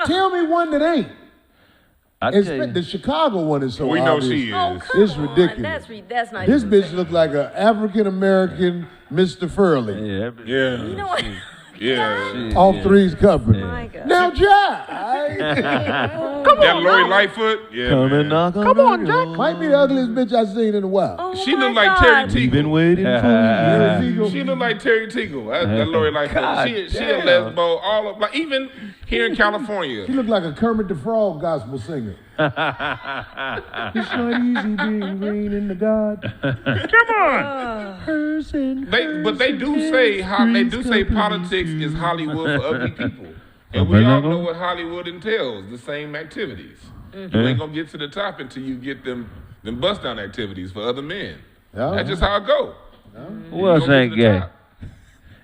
Tell me one that ain't. I tell you. The Chicago one is so We know obvious. she Oh, is. come It's on. ridiculous. That's not This even bitch look like an African American Mr. Furley. Yeah. Yeah. You know what? Yeah. All threes covered. My God. Now, Jack. That Lori Lightfoot. Yeah. man. Come on, Jack. Might be the ugliest bitch I've seen in a while. Oh She my look like God. Terry Teagle. waiting She look like Terry Teagle. That Lori Lightfoot. She a lesbo. All of like even here in California. She look like a Kermit the Frog gospel singer. It's not easy being green in the God. But they do say politics is Hollywood for ugly people, and we all know what Hollywood entails: the same activities. You ain't gonna get to the top until you get them bust down activities for other men. Yeah. That's just how it go. Who else Gonna get ain't to the gay? top.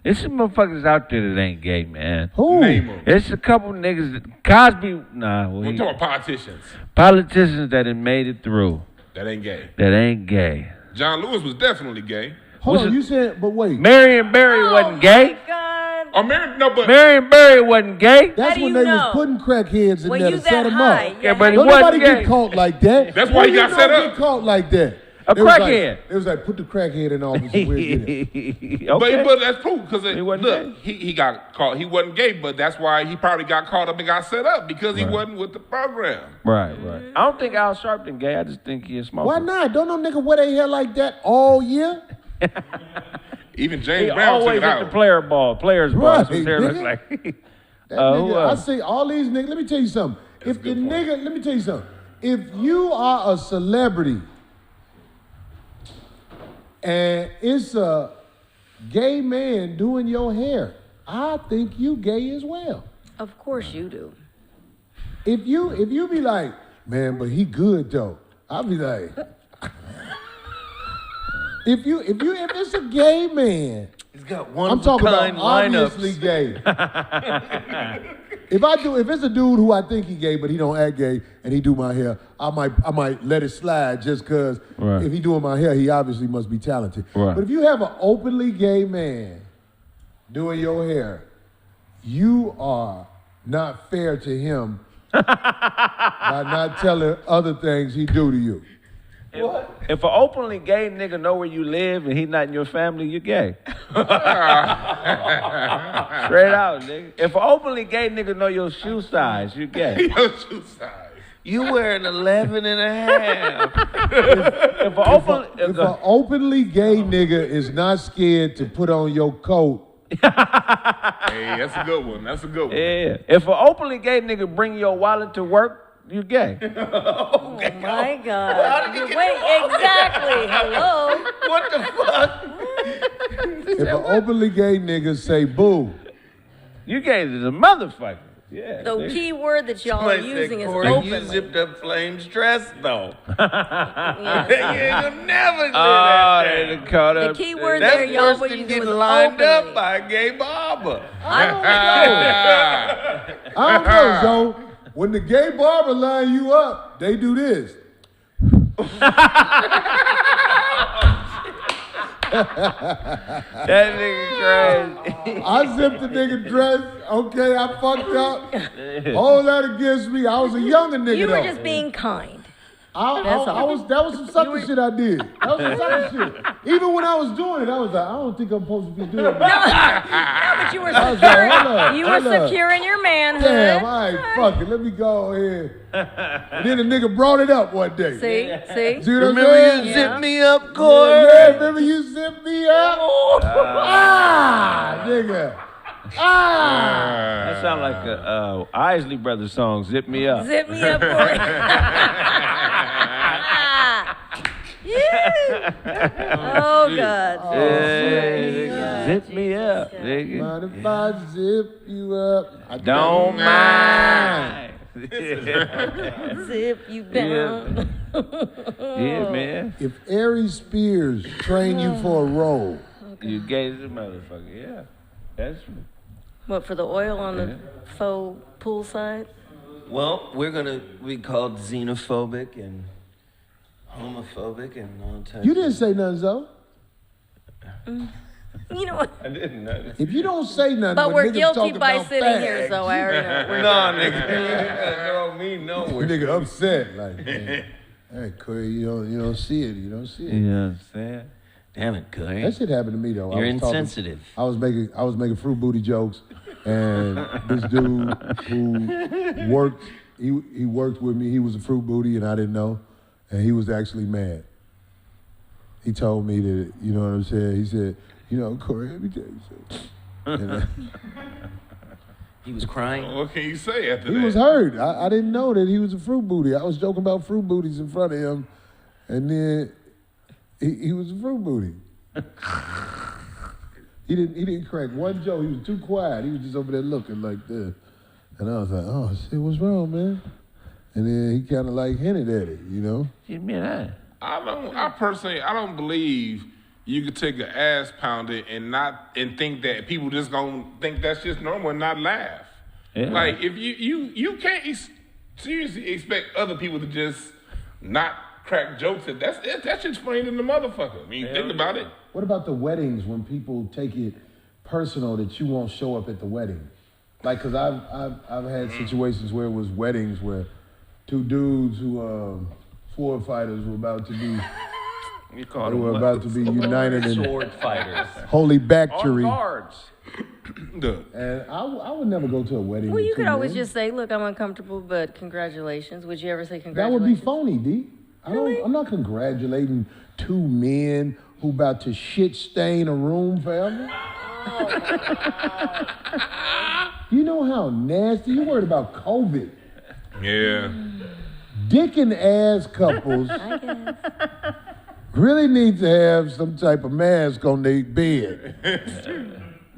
There's some motherfuckers out there that ain't gay, man. Who? Name 'em. It's a couple niggas that Cosby, nah, well, We're he- talking politicians. politicians that have made it through That ain't gay. that ain't gay. John Lewis was definitely gay. Hold What's on, it- you said, but wait. Marion Barry wasn't gay. God. Oh, but Marion Barry wasn't gay. That's do when you they know? was putting crackheads in When there you to set that them high, up. Yeah, but he Don't wasn't nobody gay. get caught like that. That's why he got set up. Get caught like that. A It was crackhead. It was like, put the crackhead in office and we'll get it. Okay. But that's proof because He wasn't look, he got caught. He wasn't gay, but that's why he probably got caught up and got set up because he wasn't with the program. Right. I don't think Al Sharpton gay. I just think he is smoking. Why not? Don't no nigga wear their hair like that all year? Even He James Brown took always it at the out. players' ball. That's what his hair looks nigga. like. That Who nigga, I else? see all these niggas. Let me tell you something. If the nigga, let me tell you something. If you are a celebrity and it's a gay man doing your hair, I think you gay as well. Of course you do. If you be like, man, but he good though, I'll be like, if it's a gay man, He's got one I'm of a talking about kind obviously lineups. gay. If it's a dude who I think he gay, but he don't act gay, and he do my hair, I might let it slide just because if he doing my hair, he obviously must be talented. Right. But if you have an openly gay man doing your hair, you are not fair to him by not telling other things he do to you. If an openly gay nigga know where you live and he not in your family, you gay. Straight out, nigga. If an openly gay nigga know your shoe size, you gay. Your shoe size. You wear an 11 and a half. If If an openly gay nigga is not scared to put on your coat, Hey, that's a good one. That's a good one. yeah. If an openly gay nigga bring your wallet to work, you gay. Oh my God. Wait, exactly. Hello. What the fuck? if an openly gay nigga say boo, You gay to the motherfucker. Yeah. The nigga. key word that y'all are Somebody said, using is Corey, you openly. zipped up Flame's dress, though. Yeah. You'll never live Oh, that they down. done caught The up. key word That's there y'all worse were than using getting was lined openly. up by a gay barber. I don't know, so when the gay barber line you up, they do this. That nigga crazy. I zipped the nigga dress, okay, I fucked up. Whole lot against me. I was a younger nigga You were though. just being kind. That was some sucker shit I did. That was some sucker shit. Even when I was doing it, I was like, I don't think I'm supposed to be doing No, that. but you were I was secure. like, hold up, You were hold up. secure in your manhood. Damn, all right, fuck it. Let me go ahead. And then the nigga brought it up one day. See? See what I'm Remember saying? you Yeah. zipped me up, Corey? Yeah, remember you zipped me up? Nigga. That sound like a Isley Brothers song, Zip Me Up. Zip me up, Corey. Yeah. Oh, God. Yeah, zip me up, nigga. Mind if I zip you up? I Don't mind. Zip you down. Yeah, man. If Aries Spears train you for a role, You gay as a motherfucker, yeah. That's What, for the oil on the faux poolside? Well, we're going to be called xenophobic and homophobic and all types you didn't say nothing, Zoe. You know what? I didn't know. If you don't say nothing, But when we're niggas guilty talking by about sitting here, fags, so I already know. We're No, nigga. That don't mean nowhere. Nigga upset, like, man, hey, Corey, you don't see it, you don't see it. You know what I'm saying? Damn it, Corey. That shit happened to me though. You're I was talking- insensitive. I was making fruit booty jokes, and this dude who worked, he worked with me. He was a fruit booty, and I didn't know, and he was actually mad. He told me that, you know what I'm saying. He said, Corey, let me tell you something. And, He was crying. What can you say after that? he was hurt. I didn't know that he was a fruit booty. I was joking about fruit booties in front of him, and then he was a fruit booty. He didn't crack one joke. He was too quiet. He was just over there looking like this. And I was like, oh shit, what's wrong, man? And then he kind of like hinted at it, you know? Give me that. I personally don't believe you could take an ass pounder and think that people just gonna think that's just normal and not laugh. Yeah. Like if you can't seriously expect other people to just not crack jokes. That's just funny than the motherfucker. I mean, think about it. What about the weddings when people take it personal that you won't show up at the wedding. Like, cause I've had situations where it was weddings where two dudes who sword fighters were about to be united in sword fighters. holy bactery. Guards. And I would never go to a wedding. Well, with you two could always men. just say, look, I'm uncomfortable, but congratulations. Would you ever say That congratulations? would be phony, D. I'm not congratulating two men who about to shit stain a room forever. You know how nasty? You worried about COVID. Yeah. Dick and ass couples I guess. really need to have some type of mask on their bed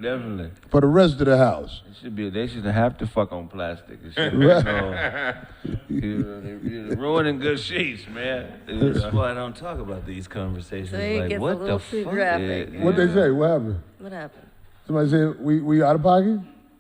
Definitely. for the rest of the house. They should have to fuck on plastic. It should Right. they're ruining good sheets, man. That's why I don't talk about these conversations. So it like, gets a what little the too fuck? graphic. What they say? What happened? What happened? Somebody said we out of pocket?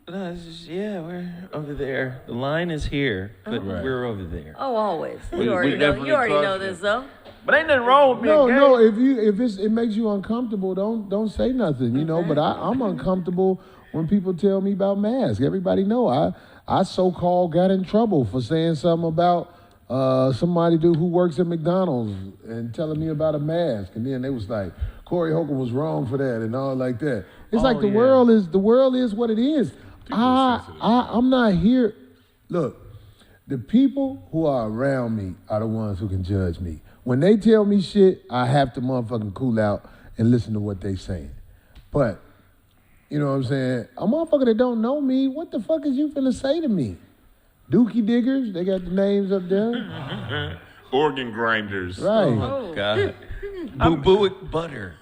No, it's just, we're over there. The line is here, but we're over there. Oh, always. We You already know. definitely You already know crossed this, it. though. But ain't nothing wrong with being No, gay. no. If it makes you uncomfortable, don't say nothing. You know. But I'm uncomfortable when people tell me about masks. Everybody know I so-called got in trouble for saying something about somebody who works at McDonald's and telling me about a mask, and then they was like, Corey Holcomb was wrong for that and all like that. It's like the world is what it is. I'm not here. Look, the people who are around me are the ones who can judge me. When they tell me shit, I have to motherfucking cool out and listen to what they saying. But, you know what I'm saying? A motherfucker that don't know me, what the fuck is you finna say to me? Dookie diggers, they got the names up there. Organ grinders. Right. Oh, God. Boo-booic butter.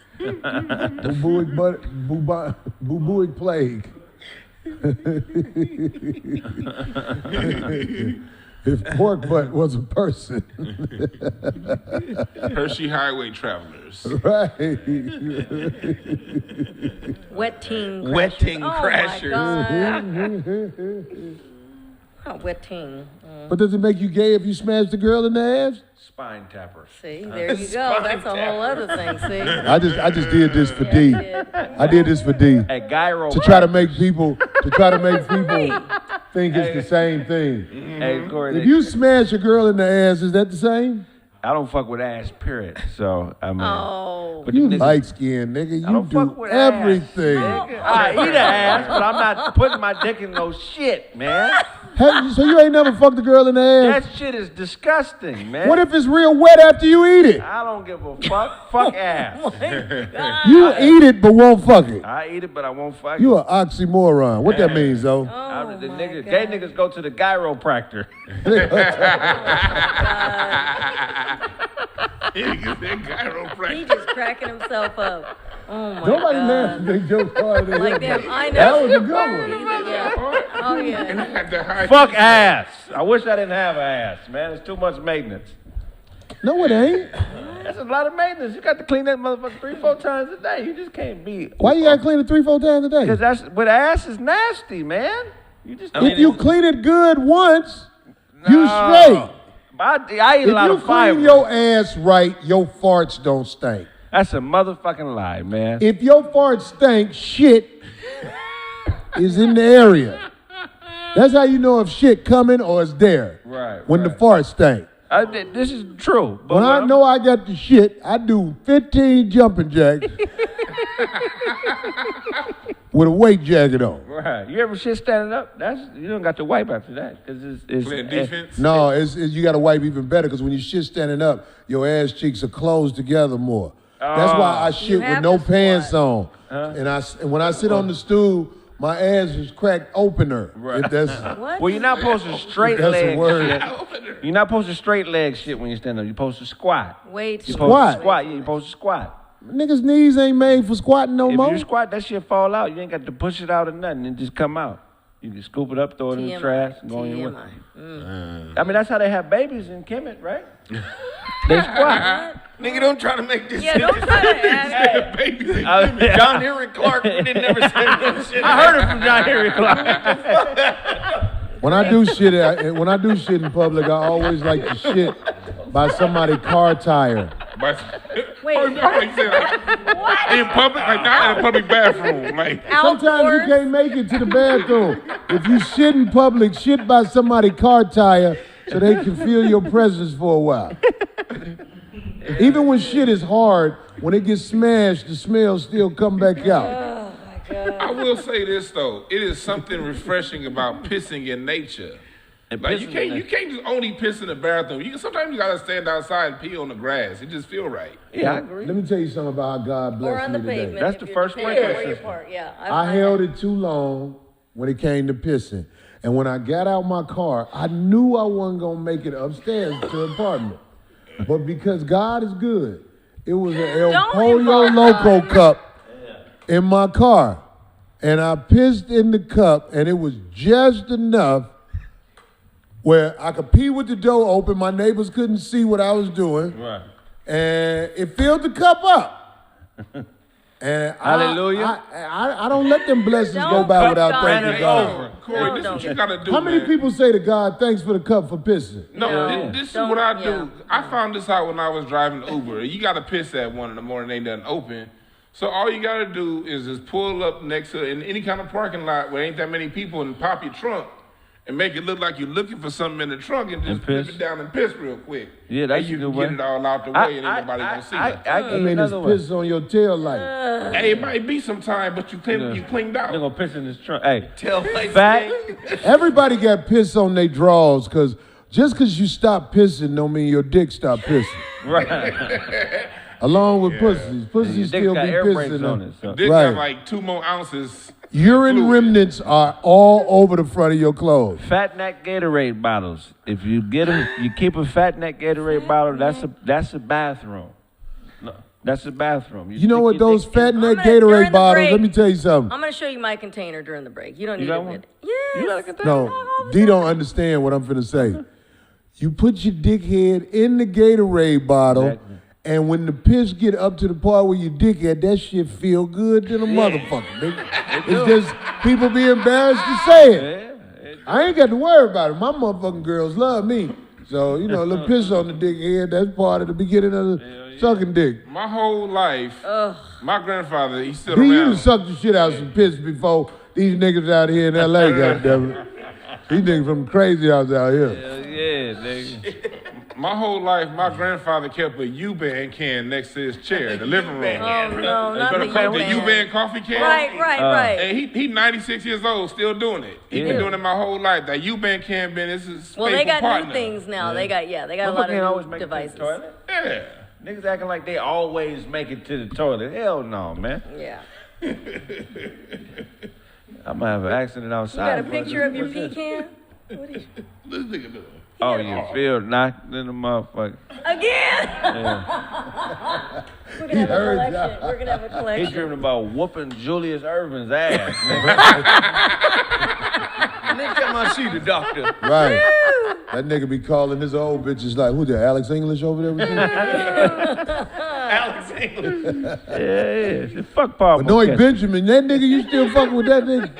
Boo-booic plague. If pork butt was a person. Hershey Highway Travelers. Right. Wet-ting crashers. Wet-ting Oh, crashers. my God. Oh, wet-ting. But does it make you gay if you smash the girl in the ass? Spine tapper. See, there you go. That's a whole other thing, see? I just did this for D. Yeah, you did. I did this for D. A gyro. To try to make people think it's the same thing. Hey, Corey, If you smash a girl in the ass, is that the same? I don't fuck with ass, period. So, I mean. Oh. But You the niggas- light skinned nigga. I You don't fuck do with ass, everything. nigga. I eat an ass, but I'm not putting my dick in no shit, man. Hey, so you ain't never fucked a girl in the ass? That shit is disgusting, man. What if it's real wet after you eat it? I don't give a fuck. Fuck ass. You eat it but won't fuck it. I eat it, but I won't fuck You it. an oxymoron. What that means, though? Oh, The my niggas, God. gay niggas go to the gyropractor. He just cracking himself up. Oh, my Nobody God. laughs at their joke harder than Like him. them, I know. That was a good one. Yeah. Oh, yeah. Fuck ass. I wish I didn't have ass, man. It's too much maintenance. No, it ain't. That's a lot of maintenance. You got to clean that motherfucker 3-4 times a day. You just can't be. Why you gotta clean it 3-4 times a day? Because that's with ass is nasty, man. You just If you clean it good once, you straight. I eat If a lot you of fiber. clean your ass right, your farts don't stink. That's a motherfucking lie, man. If your farts stink, shit is in the area. That's how you know if shit coming or it's there. Right. When the farts stink. This is true. But When I know I got the shit, I do 15 jumping jacks with a weight jacket on. Right. You ever shit standing up? You don't got to wipe after that because it's Playing defense. No, you got to wipe even better because when you shit standing up, your ass cheeks are closed together more. That's why I shit with have no to pants squat. on. And when I sit on the stool, my ass is cracked opener. Right. If that's, What? Well, you're not supposed to straight That's a leg word. shit. You're not supposed to straight leg shit when you stand up. You're supposed to squat. Wait. You're Squat. supposed to squat. Yeah, you're supposed to squat. niggas' knees ain't made for squatting no If more. you squat, that shit fall out. You ain't got to push it out or nothing. It just come out. You can scoop it up, throw it in the TMI. trash, and go on your way. TMI. I mean, that's how they have babies in Kemet, right? They squat. Nigga, don't try to make this Yeah, shit. don't try to ask. John Henry Clark didn't never say that shit. I heard it from John Henry Clark. When I do shit in public, I always like to shit by somebody's car tire. Wait. Oh, you said like, in public, like not in a public bathroom, like. Sometimes you can't make it to the bathroom. If you shit in public, shit by somebody's car tire so they can feel your presence for a while. Even when shit is hard, when it gets smashed, the smell still come back out. Oh my God. I will say this though, it is something refreshing about pissing in nature. Like you can't just only piss in the bathroom. Sometimes you gotta stand outside and pee on the grass. It just feel right. Yeah, I agree. Let me tell you something about how God Or blessed on me the today. pavement. That's if the you're first depending on sprinkler where you system. park. Yeah. I held it too long when it came to pissing. And when I got out my car, I knew I wasn't going to make it upstairs to the apartment. But because God is good, it was an El Don't Pollo involve Loco God. cup in my car. And I pissed in the cup, and it was just enough where I could pee with the door open. My neighbors couldn't see what I was doing. Right. And it filled the cup up. And Hallelujah. I don't let them blessings go Don't by cut without God thanking It's God. over. Corey, No, this is what don't. you gotta do. How many man. people say to God, thanks for the cup for pissing? No, Yeah. this is Don't- what I do. yeah. I found this out when I was driving Uber. You got to piss at 1 in the morning, ain't nothing open. So all you got to do is just pull up next to in any kind of parking lot where ain't that many people and pop your trunk and make it look like you're looking for something in the trunk and just And flip piss. it down and piss real quick. Yeah, that's and you a can good get way. it all out the way and ain't nobody gonna see it. I I give mean, it's another way. piss on your tail light. Hey, it might be sometime, but you cleaned out. They're gonna piss in this trunk. Hey, Taillights fat. Everybody got piss on their drawers because just because you stop pissing don't mean your dick stop pissing. Right. Along with pussies. Pussies Your dick still be got air brakes pissing on it. So. Dick Right. got like 2 more ounces. Urine fluid. remnants are all over the front of your clothes. Fat neck Gatorade bottles. If you get them, you keep a fat neck Gatorade bottle. That's a bathroom. No, that's a bathroom. You know stick what? your Those dick fat in- neck I'm gonna- during Gatorade the bottles, break- let me tell you something. I'm going to show you my container during the break. You don't You need got to one? admit it. Yes. You got a container? No, D don't understand what I'm finna say. You put your dickhead in the Gatorade bottle, Exactly. and when the piss get up to the part where your dick at, that shit feel good to the motherfucker, nigga. It's just people be embarrassed to say it. Yeah. I ain't got to worry about it. My motherfucking girls love me. So, you know, a little piss on the dickhead, that's part of the beginning of the sucking dick. My whole life, my grandfather, he stood D, you around. done sucked the shit out of some piss before these niggas out here in L.A., goddammit. These niggas from the crazy house out here. Hell yeah, nigga. My whole life, my grandfather kept a U-Band can next to his chair in the living room. Oh, no, not the The U-Band. U-Band coffee can. Right. And he 96 years old, still doing it. He been Yeah. doing it my whole life. That U-Band can been his faithful Well, they got partner. new things now. They got a Motherfucker lot can't always of make new it to the devices. toilet. Yeah. Niggas acting like they always make it to the toilet. Hell no, man. Yeah. I'm gonna have an accident You outside. got a picture of your pecan? This nigga doing. Oh, you feel knocked in the motherfucker. Again? Yeah. We're gonna have a heard collection. that. We're gonna have a He collection. dreaming about whooping Julius Irvin's ass, nigga. Next time I see the doctor. Right. That nigga be calling his old bitches like, who that, Alex English over there with you? Alex English. Yeah. Shit, fuck Paul. Benoit McKenzie. Benjamin, that nigga, you still fucking with that nigga?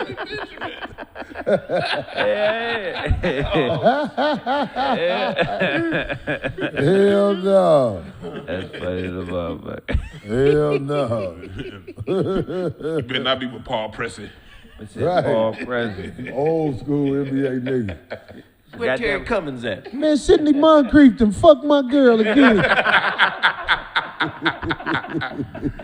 Hell no. That's funny as a motherfucker. Hell no. You better not be with Paul Pressey. It's Right. Paul President. Old school NBA nigga. Where Terry Cummins at? Man, Sidney Moncrief done fuck my girl again.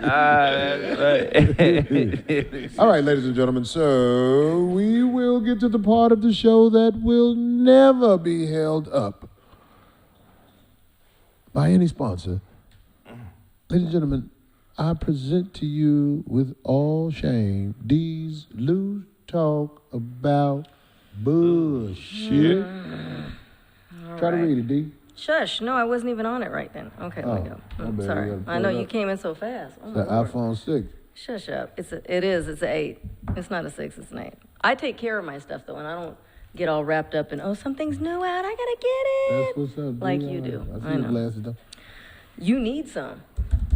That's right. All right, ladies and gentlemen, so we will get to the part of the show that will never be held up by any sponsor. Ladies and gentlemen, I present to you with all shame D's loose talk about bullshit. Try to read it, D. Shush. No, I wasn't even on it right then. Okay, let me go. my I'm bad. sorry. You gotta I know pull it you up. came in so fast. Oh, The my Lord. iPhone 6. Shush up. It's an 8. It's not a 6, it's an 8. I take care of my stuff though, and I don't get all wrapped up in, oh, something's new out, I gotta get it. That's what's up, D. Like you do. I see I your know. glasses, though. You need some.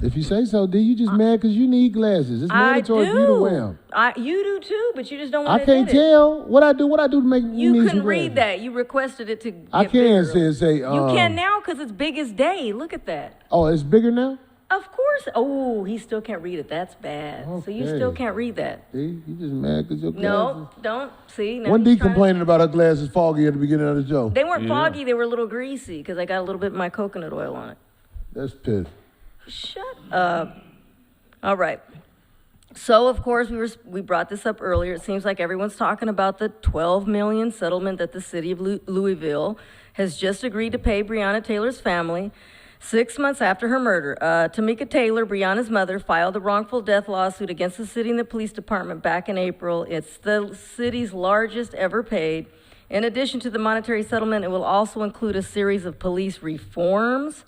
If you say so, D, you just mad because you need glasses. It's I mandatory do. for you to wear them. You do too, but you just don't I want to can't admit it. tell what I do to make me You need couldn't some read glasses. that. You requested it to get I bigger. can say You can now because it's big as day. Look at that. Oh, it's bigger now? Of course. Oh, he still can't read it. That's bad. So you still can't read that. See, you just mad because your glasses. No, don't. See, now One he's D complaining about her glasses foggy at the beginning of the show. They weren't foggy. They were a little greasy because I got a little bit of my coconut oil on it. That's pissed. Shut up. All right. So, of course, we brought this up earlier. It seems like everyone's talking about the $12 million settlement that the city of Louisville has just agreed to pay Breonna Taylor's family 6 months after her murder. Tamika Taylor, Breonna's mother, filed a wrongful death lawsuit against the city and the police department back in April. It's the city's largest ever paid. In addition to the monetary settlement, it will also include a series of police reforms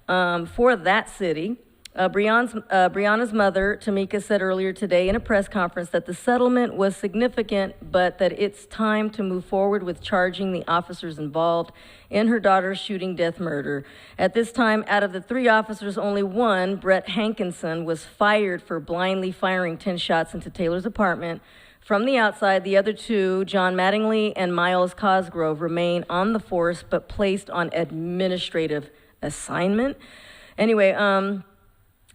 for that city. Breonna's mother, Tamika, said earlier today in a press conference that the settlement was significant, but that it's time to move forward with charging the officers involved in her daughter's shooting death murder. At this time, out of the 3 officers, only one, Brett Hankinson, was fired for blindly firing 10 shots into Taylor's apartment. From the outside, the other 2, John Mattingly and Miles Cosgrove, remain on the force but placed on administrative assignment. Anyway,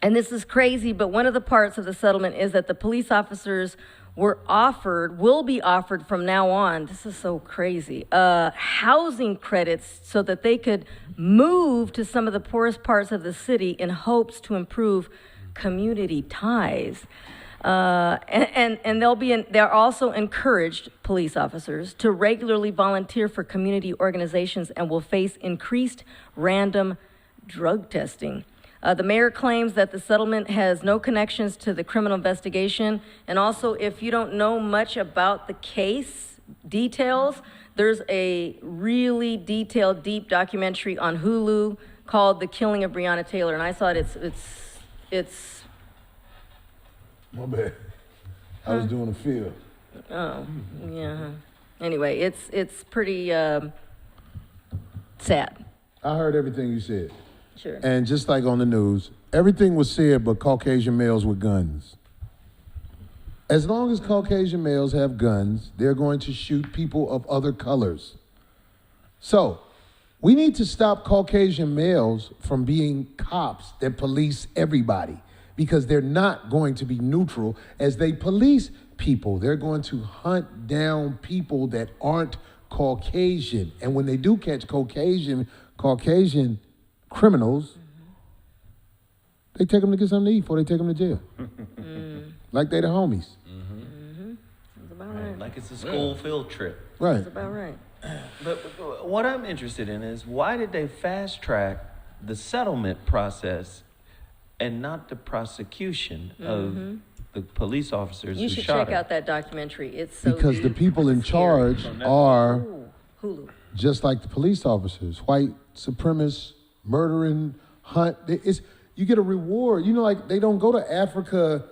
and this is crazy, but one of the parts of the settlement is that the police officers will be offered from now on, this is so crazy, housing credits so that they could move to some of the poorest parts of the city in hopes to improve community ties. And they're also encouraged, police officers, to regularly volunteer for community organizations and will face increased random drug testing. The mayor claims that the settlement has no connections to the criminal investigation. And also, if you don't know much about the case details, there's a really detailed, deep documentary on Hulu called The Killing of Breonna Taylor. And I thought it's My bad. I was doing a field. Oh, yeah. Anyway, it's pretty sad. I heard everything you said. Sure. And just like on the news, everything was said but Caucasian males with guns. As long as Caucasian males have guns, they're going to shoot people of other colors. So, we need to stop Caucasian males from being cops that police everybody, because they're not going to be neutral as they police people. They're going to hunt down people that aren't Caucasian. And when they do catch Caucasian criminals, they take them to get something to eat before they take them to jail. Like they the homies. That's about right. Like it's a school field trip. Right. That's about right. But what I'm interested in is, why did they fast track the settlement process and not the prosecution of the police officers You who should shot check her? out that documentary. It's so Because the people in charge are Ooh, Hulu. just like the police officers, white supremacists, murdering, hunt. You get a reward. You know, like they don't go to Africa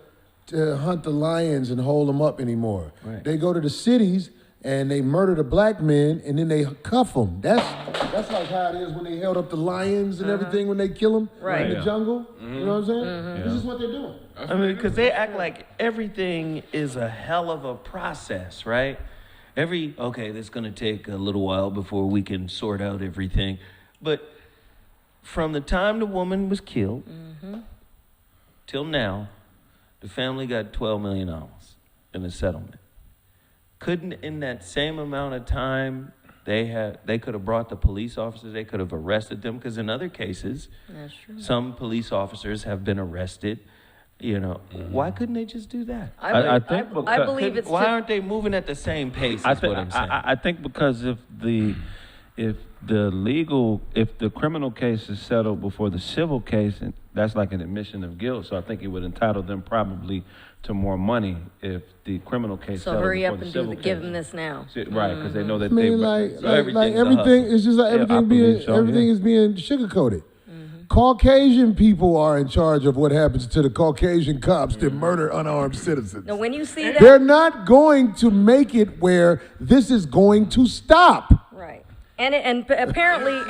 to hunt the lions and hold them up anymore. Right. They go to the cities and they murder the black men and then they cuff them. That's like how it is when they held up the lions and everything when they kill them Right. in the jungle. You know what I'm saying? This is what they're doing. I mean, because they act like everything is a hell of a process, right? Okay, that's going to take a little while before we can sort out everything. But from the time the woman was killed till now, the family got $12 million in a settlement. Couldn't, in that same amount of time, they could have brought the police officers, they could have arrested them, because in other cases, That's true. some police officers have been arrested. You know, why couldn't they just do that? I think I believe it's Why aren't they moving at the same pace? I Is think what I'm saying. I think because if the criminal case is settled before the civil case, and that's like an admission of guilt. So I think it would entitle them probably to more money if the criminal case So settled hurry before up the and civil give case. them this now. Right, because they know that I mean, everything. It's just like everything is being sugarcoated. Caucasian people are in charge of what happens to the Caucasian cops that murder unarmed citizens. Now, when you see that, They're not going to make it where this is going to stop. right? And apparently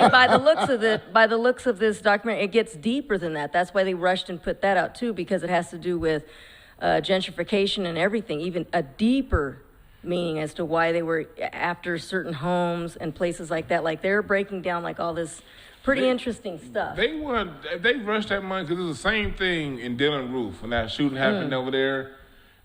by the looks of this documentary, it gets deeper than that. That's why they rushed and put that out too, because it has to do with gentrification and everything, even a deeper meaning as to why they were after certain homes and places like that. Like they're breaking down like all this pretty interesting stuff. They rushed that money because it's the same thing in Dillon Roof when that shooting happened over there,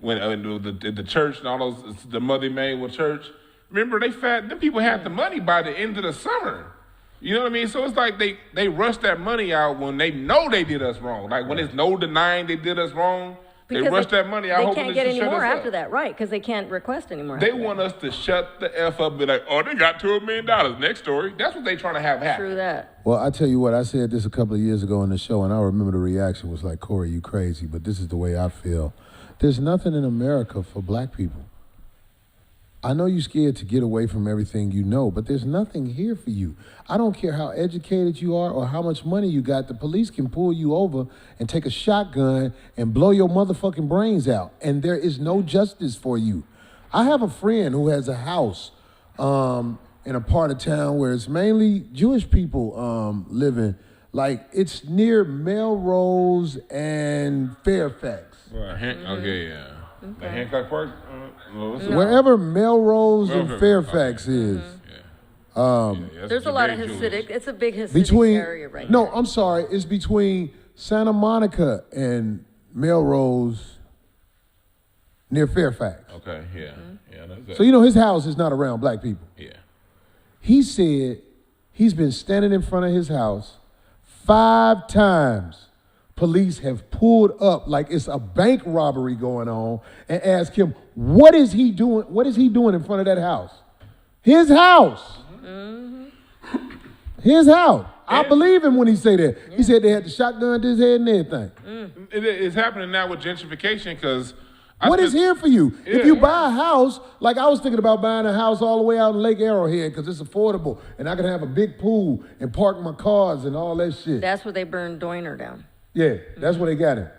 when the church and all those, the Mother Emanuel Church. Remember, them people had the money by the end of the summer. You know what I mean? So it's like they rushed that money out when they know they did us wrong. Like when there's no denying they did us wrong, because they rushed that money out. They can't get any more after that, right? Because they can't request anymore. They want us to shut the F up and be like, oh, they got $2 million. Next story. That's what they trying to have happen. True that. Well, I tell you what, I said this a couple of years ago on the show, and I remember the reaction was like, Corey, you crazy, but this is the way I feel. There's nothing in America for black people. I know you're scared to get away from everything you know, but there's nothing here for you. I don't care how educated you are or how much money you got. The police can pull you over and take a shotgun and blow your motherfucking brains out, and there is no justice for you. I have a friend who has a house in a part of town where it's mainly Jewish people living. Like, it's near Melrose and Fairfax. Right. Okay, yeah. The Hancock Park? Wherever Melrose and Fairfax is. There's a lot of Hasidic. It's a big Hasidic area right now. No, I'm sorry. It's between Santa Monica and Melrose near Fairfax. Okay, yeah. Yeah. So, you know, his house is not around black people. Yeah. He said he's been standing in front of his house 5 times. Police have pulled up like it's a bank robbery going on and asked him, what is he doing? What is he doing in front of that house? His house. His house. I believe him when he say that. He said they had the shotgun to his head and everything. It's happening now with gentrification because... What is here for you? Yeah. If you buy a house, like I was thinking about buying a house all the way out in Lake Arrowhead because it's affordable and I can have a big pool and park my cars and all that shit. That's where they burned Doyner down. Yeah, that's where they got it.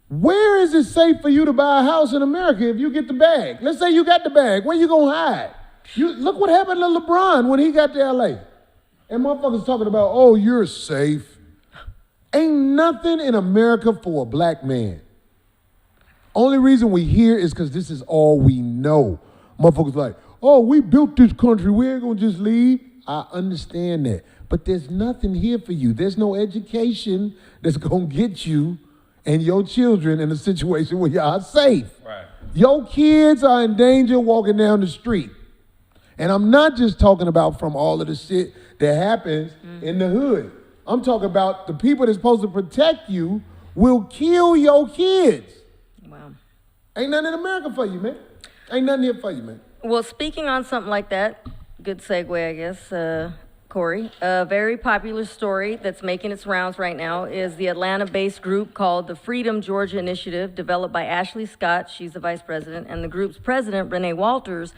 Where is it safe for you to buy a house in America if you get the bag? Let's say you got the bag. Where you going to hide? Look what happened to LeBron when he got to L.A. And motherfuckers talking about, oh, you're safe. Ain't nothing in America for a black man. Only reason we here is because this is all we know. Motherfuckers like, oh, we built this country. We ain't going to just leave. I understand that. But there's nothing here for you. There's no education that's going to get you and your children in a situation where y'all are safe. Right. Your kids are in danger walking down the street. And I'm not just talking about from all of the shit that happens in the hood. I'm talking about the people that's supposed to protect you will kill your kids. Wow. Ain't nothing in America for you, man. Ain't nothing here for you, man. Well, speaking on something like that, good segue, I guess, Corey. A very popular story that's making its rounds right now is the Atlanta-based group called the Freedom Georgia Initiative, developed by Ashley Scott. She's the vice president. And the group's president, Renee Walters,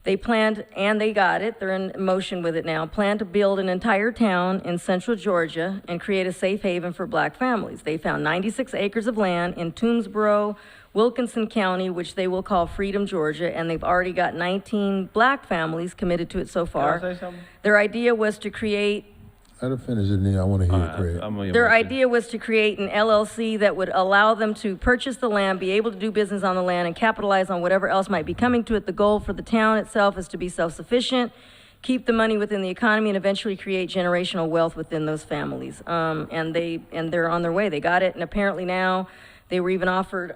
they planned, and they got it, they're in motion with it now, plan to build an entire town in central Georgia and create a safe haven for black families. They found 96 acres of land in Toomsboro, Wilkinson County, which they will call Freedom, Georgia, and they've already got 19 black families committed to it so far. Can I say something? Their idea was to create... Let her finish it, then I want to hear it, Craig. Their idea was to create an LLC that would allow them to purchase the land, be able to do business on the land, and capitalize on whatever else might be coming to it. The goal for the town itself is to be self-sufficient, keep the money within the economy, and eventually create generational wealth within those families. And they're on their way. They got it, and apparently now they were even offered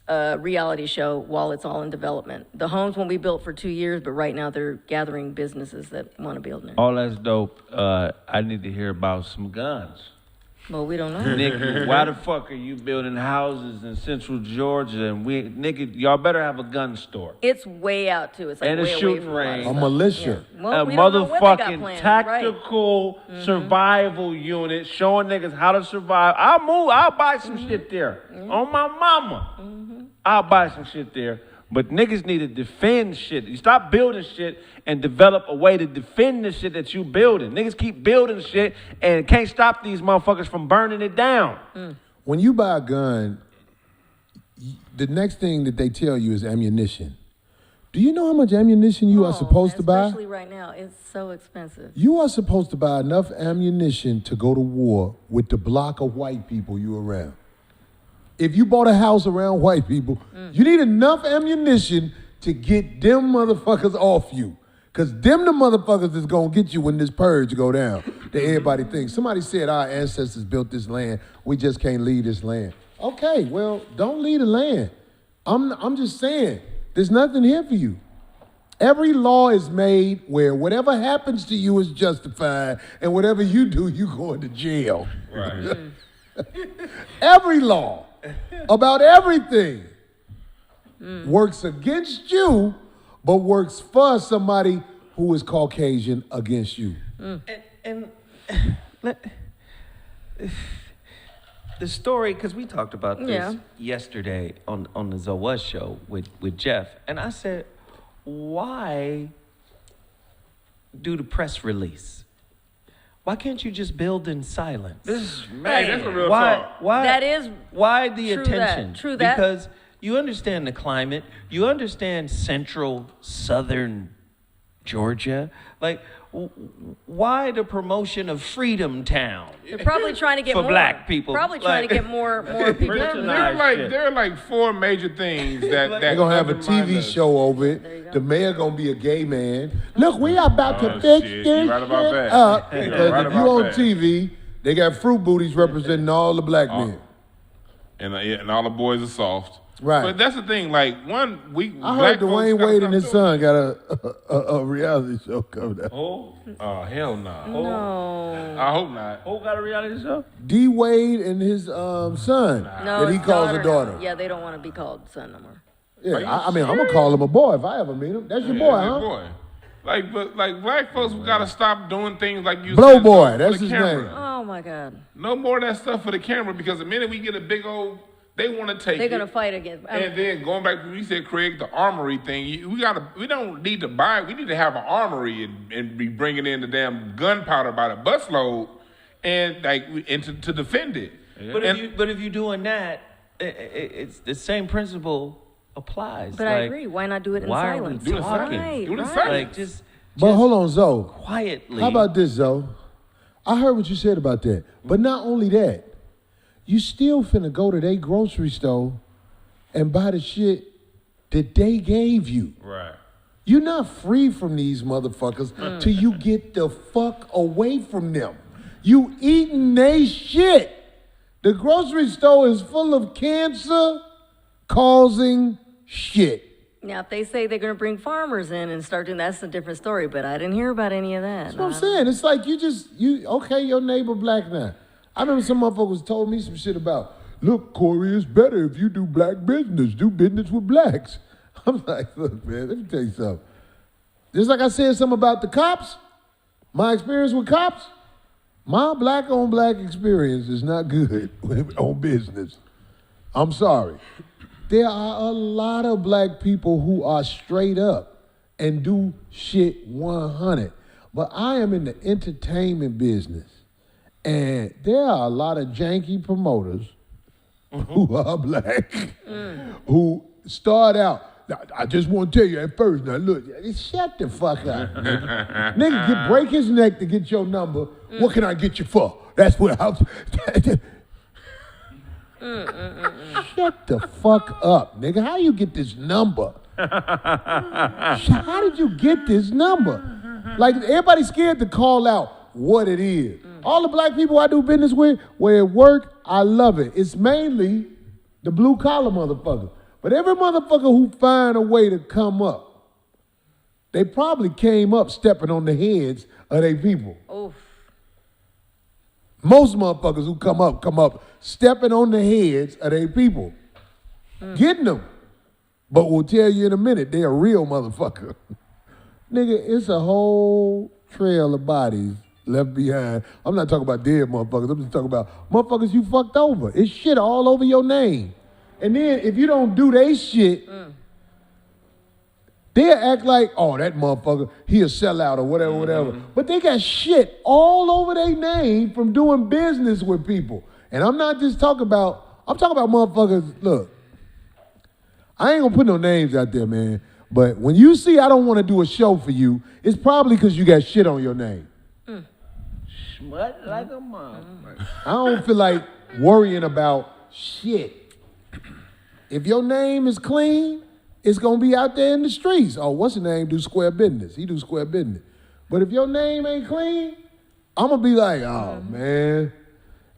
a reality show while it's all in development. The homes won't be built for 2 years, but right now they're gathering businesses that want to build there. All that's dope. I need to hear about some guns. Well, we don't know. Nigga, why the fuck are you building houses in central Georgia? And nigga, y'all better have a gun store. It's way out, too. It's like and way a away shooting from range. A militia. Yeah. Well, A we don't know what they got motherfucking planned, tactical survival unit showing niggas how to survive. I'll buy some shit there. On my mama. I'll buy some shit there. But niggas need to defend shit. You stop building shit and develop a way to defend the shit that you building. Niggas keep building shit and can't stop these motherfuckers from burning it down. When you buy a gun, the next thing that they tell you is ammunition. Do you know how much ammunition you are supposed to buy? Especially right now. It's so expensive. You are supposed to buy enough ammunition to go to war with the block of white people you around. If you bought a house around white people, you need enough ammunition to get them motherfuckers off you. Because them the motherfuckers is going to get you when this purge go down that everybody thinks. Somebody said our ancestors built this land. We just can't leave this land. Okay, well, don't leave the land. I'm just saying, there's nothing here for you. Every law is made where whatever happens to you is justified, and whatever you do, you going to jail. Right. Every law about everything works against you, but works for somebody who is Caucasian against you. And the story, because we talked about this yesterday on the Zawaz show with Jeff, and I said, why do the press release? Why can't you just build in silence? That's a real talk. Why? That is why the true attention? True that. Because you understand the climate. You understand central, southern Georgia. Like, why the promotion of Freedom Town? They're probably trying to get for more black people. Probably trying to get more people. There are like 4 major things that They're going to have a TV show over it. The mayor going to be a gay man. Look, we are about to fix shit. this You right about that. up. You Because right if you about on that. TV, they got fruit booties representing all the black men. And all the boys are soft. Right. But that's the thing. Like, one week, I heard Dwayne Wade and his son got a reality show coming out. Oh, hell no. No. I hope not. Who got a reality show? D. Wade and his son No, that he it's calls a daughter. Yeah, they don't want to be called son no more. Yeah, I mean, I'm going to call him a boy if I ever meet him. That's your boy, That's huh? your boy. But black folks, we gotta stop doing things like you Blow said, boy, for that's the his camera. name. Oh my God. No more of that stuff for the camera, because the minute we get a big old, they want to take They're it. gonna fight again. And then going back to what you said, Craig, the armory thing. We don't need to buy it. We need to have an armory and be bringing in the damn gunpowder by the busload and to defend it. Yeah. But if you're doing that, it's the same principle applies. But I agree. Why not do it in why silence? Are we talking? Right, Do it in right. silence. Like just But hold on, Zoe. quietly. How about this, Zoe? I heard what you said about that. But not only that, you still finna go to their grocery store and buy the shit that they gave you. Right. You're not free from these motherfuckers till you get the fuck away from them. You eating they shit. The grocery store is full of cancer-causing shit. Now, if they say they're gonna bring farmers in and start doing, that's a different story. But I didn't hear about any of that. That's what I'm saying. It's like okay, your neighbor black now. I remember some motherfuckers told me some shit about, look, Corey, it's better if you do black business. Do business with blacks. I'm like, look, man, let me tell you something. Just like I said something about the cops, my experience with cops, my black-on-black experience is not good on business. I'm sorry. There are a lot of black people who are straight up and do shit 100. But I am in the entertainment business. And there are a lot of janky promoters who are black who start out. Now, I just want to tell you at first, now look, shut the fuck up, nigga. Nigga, break his neck to get your number. What can I get you for? That's what I'm... Shut the fuck up, nigga. How you get this number? How did you get this number? Like, everybody's scared to call out what it is. All the black people I do business with, where it work, I love it. It's mainly the blue collar motherfuckers. But every motherfucker who find a way to come up, they probably came up stepping on the heads of their people. Oof. Most motherfuckers who come up stepping on the heads of their people. Getting them. But we'll tell you in a minute, they're a real motherfucker. Nigga, it's a whole trail of bodies left behind. I'm not talking about dead motherfuckers. I'm just talking about motherfuckers you fucked over. It's shit all over your name. And then if you don't do they shit, they'll act like, oh, that motherfucker, he a sellout or whatever. But they got shit all over their name from doing business with people. And I'm not just talking about, I'm talking about motherfuckers, look, I ain't gonna put no names out there, man. But when you see I don't want to do a show for you, it's probably because you got shit on your name. Smut like a mom. I don't feel like worrying about shit. If your name is clean, it's gonna be out there in the streets. Oh, what's his name? Do square business. He do square business. But if your name ain't clean, I'm gonna be like, oh man.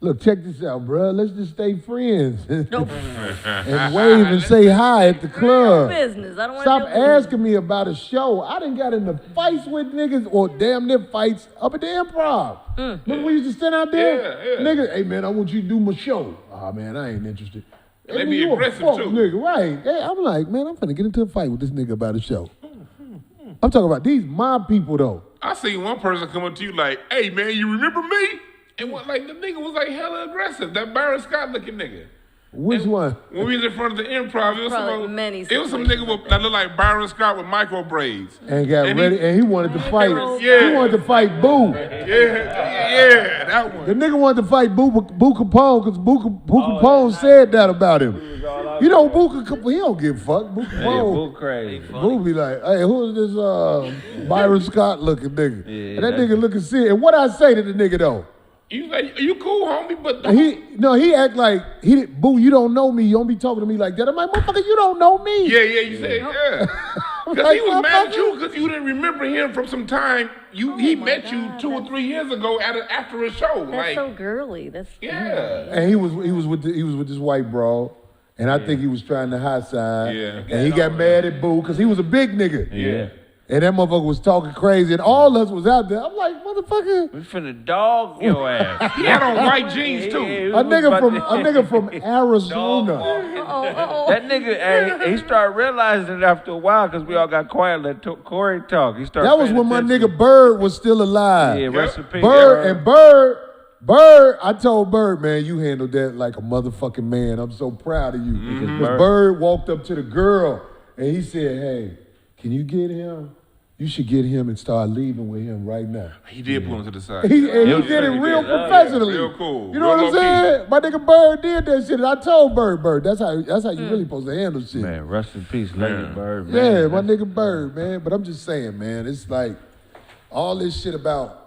Look, check this out, bro. Let's just stay friends and wave and say hi at the club. Business. I don't want Stop asking me about a show. I done got into fights with niggas, or damn near fights up at the Improv. Remember we used to stand out there? Yeah. Nigga, hey man, I want you to do my show. Oh man, I ain't interested. They Hey, be you a aggressive, fuck too. Nigga, right? Hey, I'm like, man, I'm finna get into a fight with this nigga about a show. I'm talking about these mob people though. I seen one person come up to you like, hey man, you remember me? And what, like the nigga was like hella aggressive. That Byron Scott looking nigga. Which one? When we was in front of the Improv, it was Probably some many it was some nigga that looked like Byron Scott with micro braids. And got And ready, and he wanted to fight. Yeah. He wanted to fight Boo. Yeah, that one. The nigga wanted to fight Boo Capone because Boo Capone said that about him. You know, Boo Capone, he don't give a fuck. Boo Capone. Boo crazy. Boo be like, hey, who is this Byron Scott looking nigga? Yeah, And that nigga looking serious. And what I say to the nigga though? You like, you cool, homie, but He act like, Boo, you don't know me. You don't be talking to me like that. I'm like, motherfucker, you don't know me. yeah, you said, yeah. Because he was mad at you because you didn't remember him from some time. He met you 2 or 3 years ago after a show. That's like, so girly. That's yeah. And he was with this white bro. And I think he was trying to high side. Yeah. And he got mad at Boo because he was a big nigga. Yeah. And that motherfucker was talking crazy, and all us was out there. I'm like, motherfucker. We finna dog your ass. He had on white jeans too. A nigga from Arizona. That nigga, he started realizing it after a while because we all got quiet. Let Corey talk. He started. That was when my nigga Bird was still alive. Yeah, recipe. Bird, I told Bird, man, you handled that like a motherfucking man. I'm so proud of you. Because Bird walked up to the girl and he said, hey, can you get him? You should get him and start leaving with him right now. He did pull him to the side. He did it real professionally. Real cool. You know Real what I'm saying? My nigga Bird did that shit. And I told Bird, that's how you really supposed to handle shit. Man, rest in peace, Larry Bird. Man. Yeah, my nigga Bird, man. But I'm just saying, man, it's like all this shit about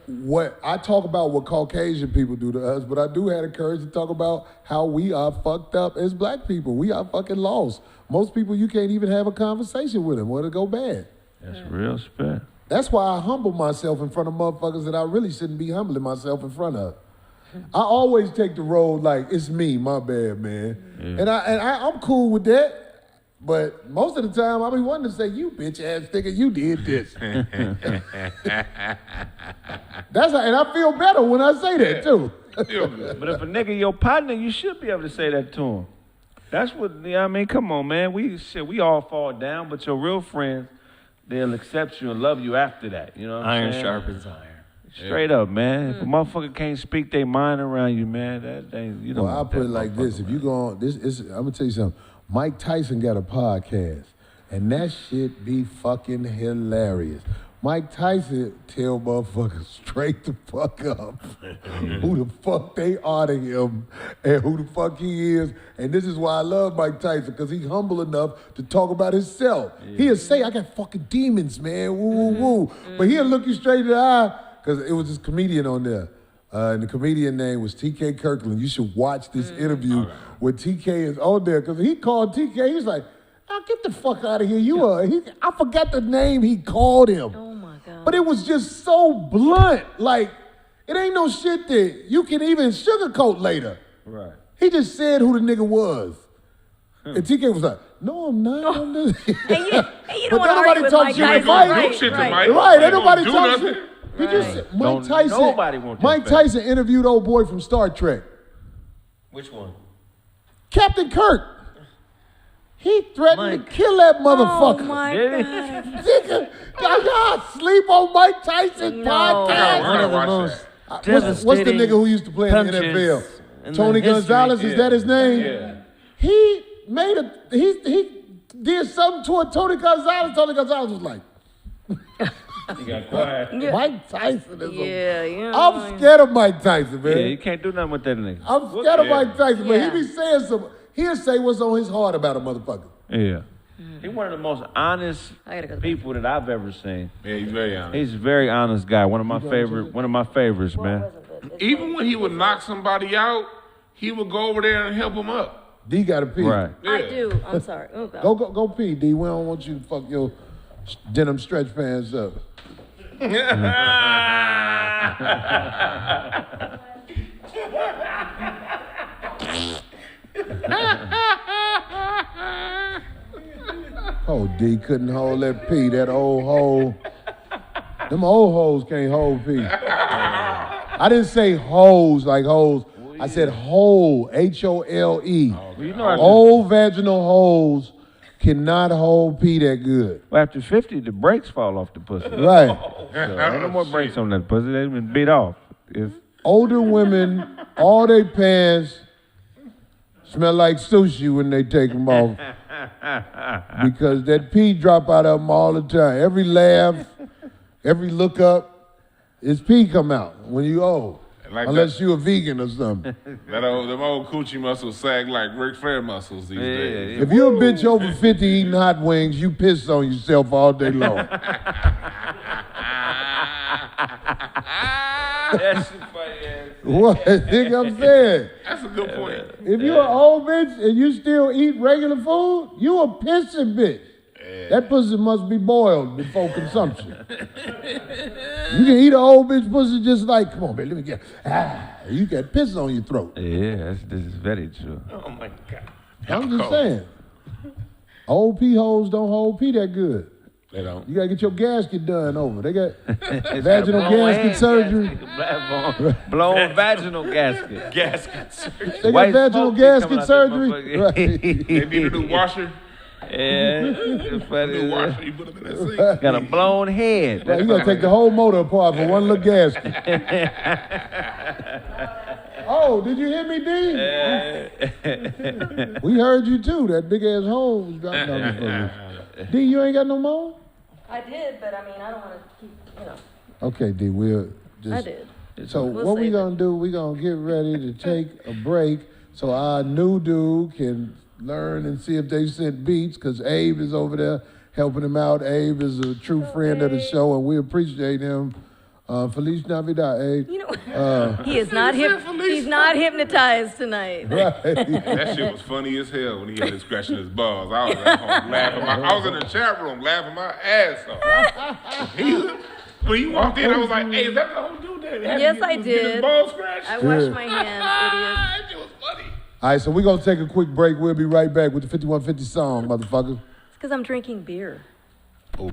what I talk about what Caucasian people do to us, but I do have the courage to talk about how we are fucked up as black people. We are fucking lost. Most people, you can't even have a conversation with them or it'll go bad. That's real spit. That's why I humble myself in front of motherfuckers that I really shouldn't be humbling myself in front of. I always take the road like, it's me, my bad, man. Yeah. And I'm cool with that. But most of the time, I be wanting to say, you bitch ass nigga, you did this. That's how, and I feel better when I say that too. But if a nigga your partner, you should be able to say that to him. That's what, you know what I mean? Come on, man. We all fall down, but your real friends, they'll accept you and love you after that. You know what I'm saying? Iron sharpens iron. Straight up, man. If a motherfucker can't speak their mind around you, man, that ain't, you know. Well, I'll put it like this. If you go on, I'm going to tell you something. Mike Tyson got a podcast, and that shit be fucking hilarious. Mike Tyson tell motherfuckers straight the fuck up who the fuck they are to him and who the fuck he is. And this is why I love Mike Tyson, because he's humble enough to talk about himself. Yeah. He'll say, I got fucking demons, man, woo, woo, woo. But he'll look you straight in the eye, because it was this comedian on there. And the comedian name was TK Kirkland. You should watch this interview where TK is on there, because he called TK, he was like, oh, get the fuck out of here. I forgot the name he called him. Oh my God. But it was just so blunt. Like, it ain't no shit that you can even sugarcoat later. Right. He just said who the nigga was. And TK was like, no, I'm not. I'm just... And you don't But want to argue nobody with talks Mike shit to Tyson. Mike. Right, Don't shit to right. Mike. Right, ain't They nobody don't do talk nothing. shit. He just said, Mike Don't Tyson. nobody want Mike that back. Tyson interviewed old boy from Star Trek. Which one? Captain Kirk. He threatened to kill that motherfucker. Oh my Did he? God. Nigga, y'all sleep on Mike Tyson's No. podcast. One of the watch most What's the devastating nigga who used to play in the punches NFL? in Tony the history. Gonzalez, is that his name? Yeah. He made he did something to Tony Gonzalez. Tony Gonzalez was like, He got quiet. Mike Tyson is I'm scared of Mike Tyson, man. Yeah, you can't do nothing with that nigga. I'm scared of Yeah. Mike Tyson, but Yeah. he be saying some. He'll say what's on his heart about a motherfucker. Yeah. He's one of the most honest I gotta go to people that I've ever seen. Yeah, he's very honest. He's a very honest guy. One of my favorites, man. Even when he would knock somebody out, he would go over there and help him up. D got to pee. Right. I do. I'm sorry. Oh, God. Go pee, D. We don't want you to fuck your denim stretch pants up. Oh, D couldn't hold that pee. That old hole. Them old hoes can't hold pee. I didn't say hoes like hoes. I said hole, H-O-L-E. Old vaginal holes cannot hold pee that good. Well, after 50, the brakes fall off the pussy. Right. So, ain't no more brakes on that pussy. They've been beat off. Older women, all their pants smell like sushi when they take them off. Because that pee drop out of them all the time. Every laugh, every look up, it's pee come out when you old. Like unless you a vegan or something. Them old coochie muscles sag like Ric Flair muscles these days. If you're a bitch over 50 eating hot wings, you piss on yourself all day long. That's funny ass. What? Think I'm saying? That's a good point. If you're an old bitch and you still eat regular food, you a pissing bitch. That pussy must be boiled before consumption. You can eat an old bitch pussy just like, come on, baby, let me get, you got piss on your throat. Yeah, this is very true. Oh, my God. I'm just saying. Old pee holes don't hold pee that good. They don't. You got to get your gasket done over. They got vaginal gasket surgery. Blown vaginal gasket. Gasket surgery. They got vaginal gasket surgery. Right. They need a new washer. Yeah. New washer, you put them in that sink. Got a blown head. Right, you got to take the whole motor apart for one little gasket. Oh, did you hear me, D? We heard you too. That big ass hole was dropping down the phone. D, you ain't got no more? I did, but I mean, I don't want to keep, Okay, D, we'll just... I did. So We'll what we save gonna do, we gonna get ready to take a break so our new dude can learn and see if they sent beats, because Abe is over there helping him out. Abe is a true friend of the show, and we appreciate him. Feliz Navidad, Abe. You know, he is not he's not hypnoptized tonight. Right. That shit was funny as hell when he had to scratching his balls. I was at home laughing. I was in the chat room laughing my ass off. When he walked in, I was like, hey, is that the whole dude that had Yes, to get I his did. balls scratched? I washed my hands, That shit was funny. All right, so we're gonna take a quick break. We'll be right back with the 5150 song, motherfuckers. idiot. It's because I'm drinking beer. Oh.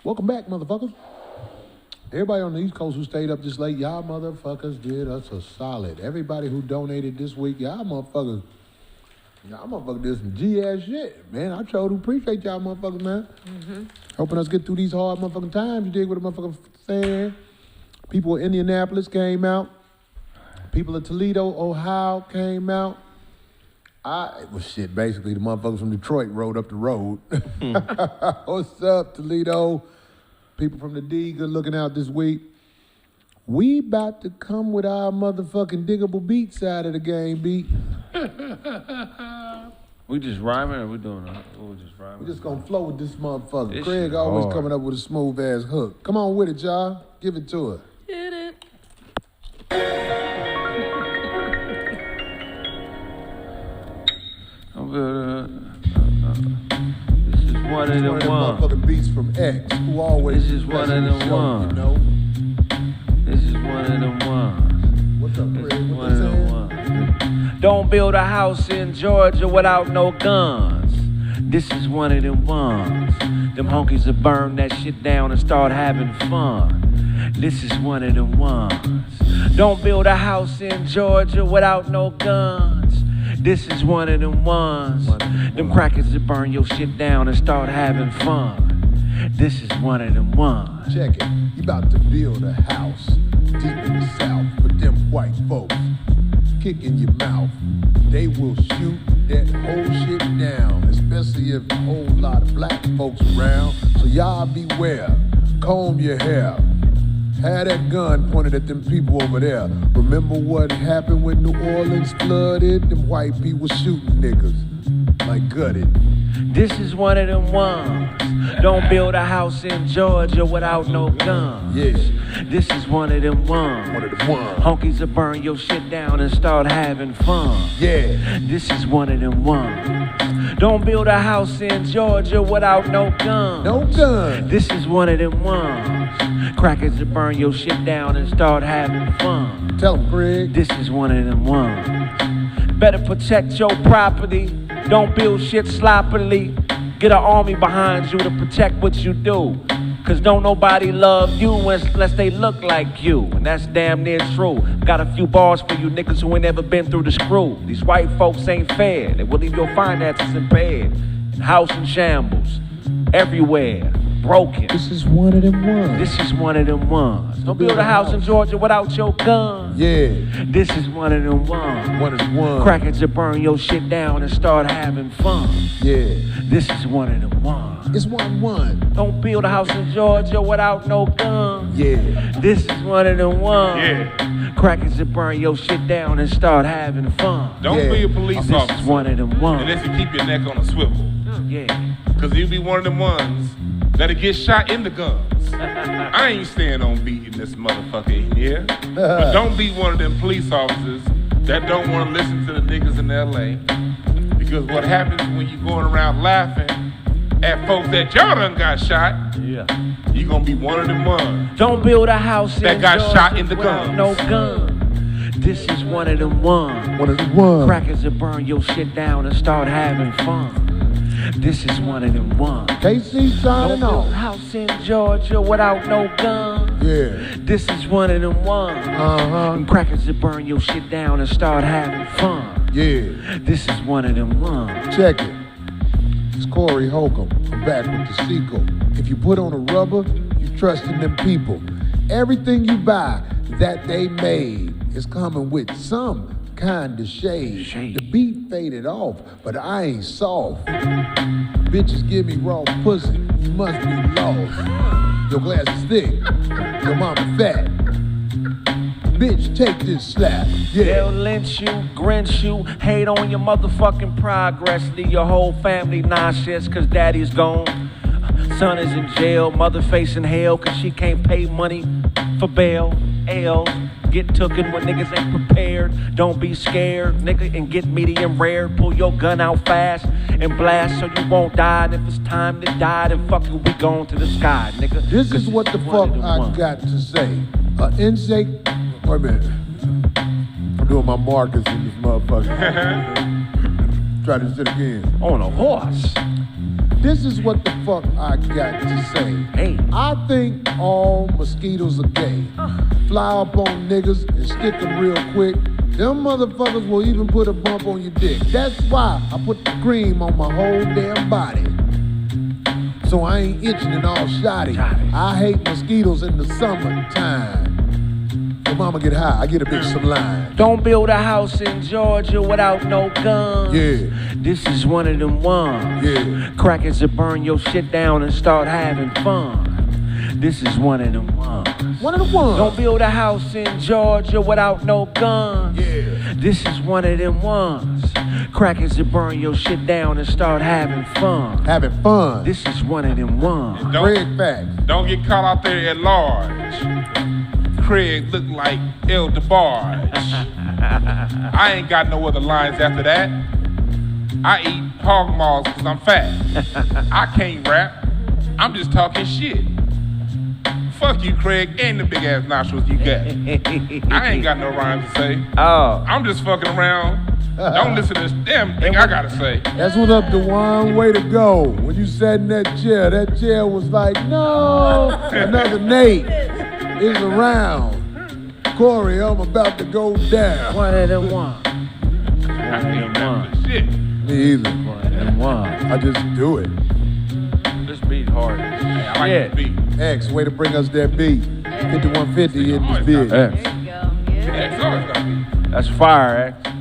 Welcome back, motherfuckers. Everybody on the East Coast who stayed up this late, y'all motherfuckers did us a solid. Everybody who donated this week, y'all motherfuckers did some G-ass shit, man. I sure do appreciate y'all motherfuckers, man. Helping us get through these hard motherfucking times. You dig what a motherfucker saying? People in Indianapolis came out. People in Toledo, Ohio came out. Basically the motherfuckers from Detroit rode up the road. What's up, Toledo? People from the D, good looking out this week. We about to come with our motherfucking diggable beat side of the game, beat. We just rhyming or we doing it? We just rhyming. We just gonna flow with this motherfucker. This Kraig shit always hard. coming up with a smooth ass hook. Come on with it, y'all. Give it to her. Hit it. This is one of the One of them ones. motherfucking beats from X, who always This is one of blessing the them show, ones. you know? This is one of them ones. What's up, This is Kraig? What one of they them saying? ones. Don't build a house in Georgia without no guns. This is one of them ones. Them honkies will burn that shit down and start having fun. This is one of them ones. Don't build a house in Georgia without no guns. This is one of them ones. Them crackers will burn your shit down and start having fun. This is one of them ones. Check it. You about to build a house deep in the South for them white folks. Kick in your mouth. They will shoot that whole shit down, especially if a whole lot of black folks around. So y'all beware. Comb your hair. Have that gun pointed at them people over there. Remember what happened when New Orleans flooded? Them white people shooting niggas like gutted. This is one of them ones. Don't build a house in Georgia without no guns. Yeah. This is one of them ones. One of them ones. Honkies will burn your shit down and start having fun. Yeah. This is one of them ones. Don't build a house in Georgia without no guns. No gun. This is one of them ones. Crackers will burn your shit down and start having fun. Tell them, Kraig. This is one of them ones. Better protect your property. Don't build shit sloppily. Get an army behind you to protect what you do. Cause don't nobody love you unless they look like you. And that's damn near true. Got a few bars for you niggas who ain't never been through the screw. These white folks ain't fair. They will leave your finances impaired. And house in shambles. Everywhere. Broken. This is one of them ones. This is one of them ones. Don't build a house in Georgia without your gun. Yeah. This is one of them ones. One of them ones. Crackers to burn your shit down and start having fun. Yeah. This is one of them ones. It's 1-1. Don't build a house in Georgia without no gun. Yeah. This is one of them ones. Yeah. Crackers to burn your shit down and start having fun. Don't Yeah. be a police This officer is one of them ones. unless you keep your neck on a swivel. Yeah. Cause you be one of them ones that'll get shot in the guns. I ain't staying on beat in this motherfucker in here. But don't be one of them police officers that don't want to listen to the niggas in LA. Because what happens when you going around laughing at folks that y'all done got shot, Yeah. you gonna be one of them ones. Don't build a house That in got Georgia shot in the without guns. no gun. This is one of them ones. One of them ones. Crackers to burn your shit down and start having fun. This is one of them ones. KC Don't signing build a off. house in Georgia without no gun. Yeah. This is one of them ones. Uh-huh. Them crackers to burn your shit down and start having fun. Yeah. This is one of them ones. Check it. It's Corey Holcomb. I'm back with the sequel. If you put on a rubber, you trust in them people. Everything you buy that they made is coming with some kind of shade. The beat faded off, but I ain't soft. Bitches give me raw pussy, you must be lost. Your glass is thick, your mama fat. Bitch, take this slap. They'll Yeah. lynch you, grinch you, hate on your motherfucking progress, leave your whole family nauseous cause daddy's gone. Son is in jail, mother facing hell cause she can't pay money for bail. L's get tooken when niggas ain't prepared. Don't be scared, nigga, and get medium rare. Pull your gun out fast and blast so you won't die. And if it's time to die, then fuck it, we going to the sky, nigga. This is what the fuck I got to say. Insect. Wait a minute. I'm doing my markers in this motherfucker. Try this shit again. On a horse. This is what the fuck I got to say. Hey. I think all mosquitoes are gay. Fly up on niggas and stick them real quick. Them motherfuckers will even put a bump on your dick. That's why I put the cream on my whole damn body. So I ain't itching and all shoddy. I hate mosquitoes in the summertime. Your mama get high, I get a big sublime. Don't build a house in Georgia without no guns. Yeah. This is one of them ones. Yeah. Crackers will burn your shit down and start having fun. This is one of them ones. One of the ones. Don't build a house in Georgia without no guns. Yeah. This is one of them ones. Crackers will burn your shit down and start having fun. Having fun. This is one of them ones. Kraig facts. Don't get caught out there at large. Kraig look like El DeBarge. I ain't got no other lines after that. I eat hog maws because I'm fat. I can't rap. I'm just talking shit. Fuck you, Kraig, and the big ass nostrils you got. I ain't got no rhymes to say. Oh. I'm just fucking around. Don't listen to this damn thing I gotta say. That's what up the one way to go. When you sat in that chair was like, no, another Nate is around. Corey, I'm about to go down. One of them ones. I ain't got the shit. Me either. One of them ones. I just do it. This beat hard. I like the beat. X, way to bring us that beat. 5150 in this bitch. There you go. Yeah. That's always got beat. That's fire, eh?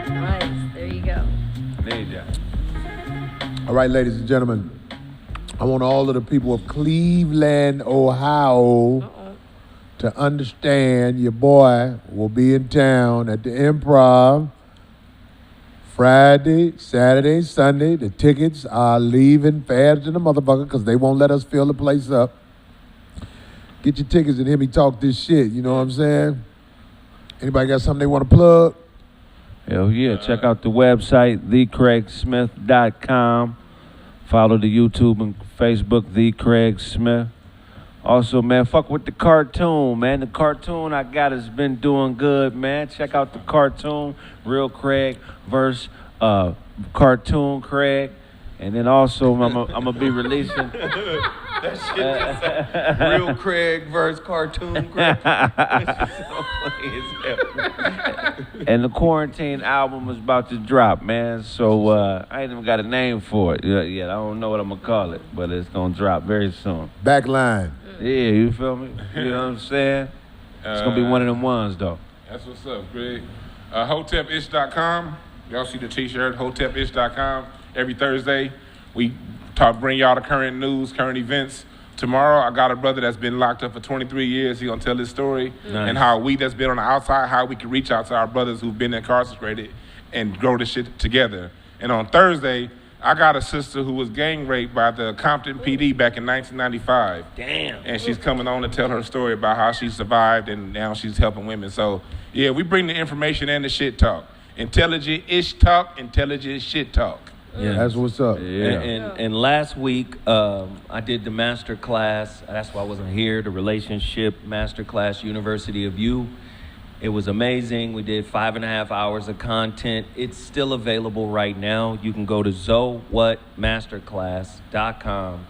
Nice. There you go. Need ya. All right, ladies and gentlemen. I want all of the people of Cleveland, Ohio, to understand your boy will be in town at the Improv Friday, Saturday, Sunday. The tickets are leaving fast than the motherfucker because they won't let us fill the place up. Get your tickets and hear me talk this shit, you know what I'm saying? Anybody got something they want to plug? Hell yeah. Check out the website, thekraigsmith.com. Follow the YouTube and Facebook, The Kraig Smith. Also, man, fuck with the cartoon, man. The cartoon I got has been doing good, man. Check out the cartoon, Real Kraig versus Cartoon Kraig. And then also, I'm gonna be releasing That shit just Real Kraig versus Cartoon Kraig. and the Quarantine album is about to drop, man. So I ain't even got a name for it yet. I don't know what I'm gonna call it, but it's gonna drop very soon. Backline. Yeah, you feel me? You know what I'm saying? It's gonna be one of them ones, though. That's what's up, Kraig. HotepIsh.com. Y'all see the t-shirt, HotepIsh.com. Every Thursday, we bring y'all the current news, current events. Tomorrow, I got a brother that's been locked up for 23 years. He gonna tell his story and how we that's been on the outside, how we can reach out to our brothers who've been incarcerated and grow this shit together. And on Thursday, I got a sister who was gang raped by the Compton PD back in 1995. Damn. And she's coming on to tell her story about how she survived and now she's helping women. So, yeah, we bring the information and the shit talk. Intelligent-ish talk, intelligent shit talk. Yeah, That's what's up. Yeah. And last week, I did the master class. That's why I wasn't here. The relationship master class, University of You. It was amazing. We did 5.5 hours of content. It's still available right now. You can go to zowhatmasterclass.com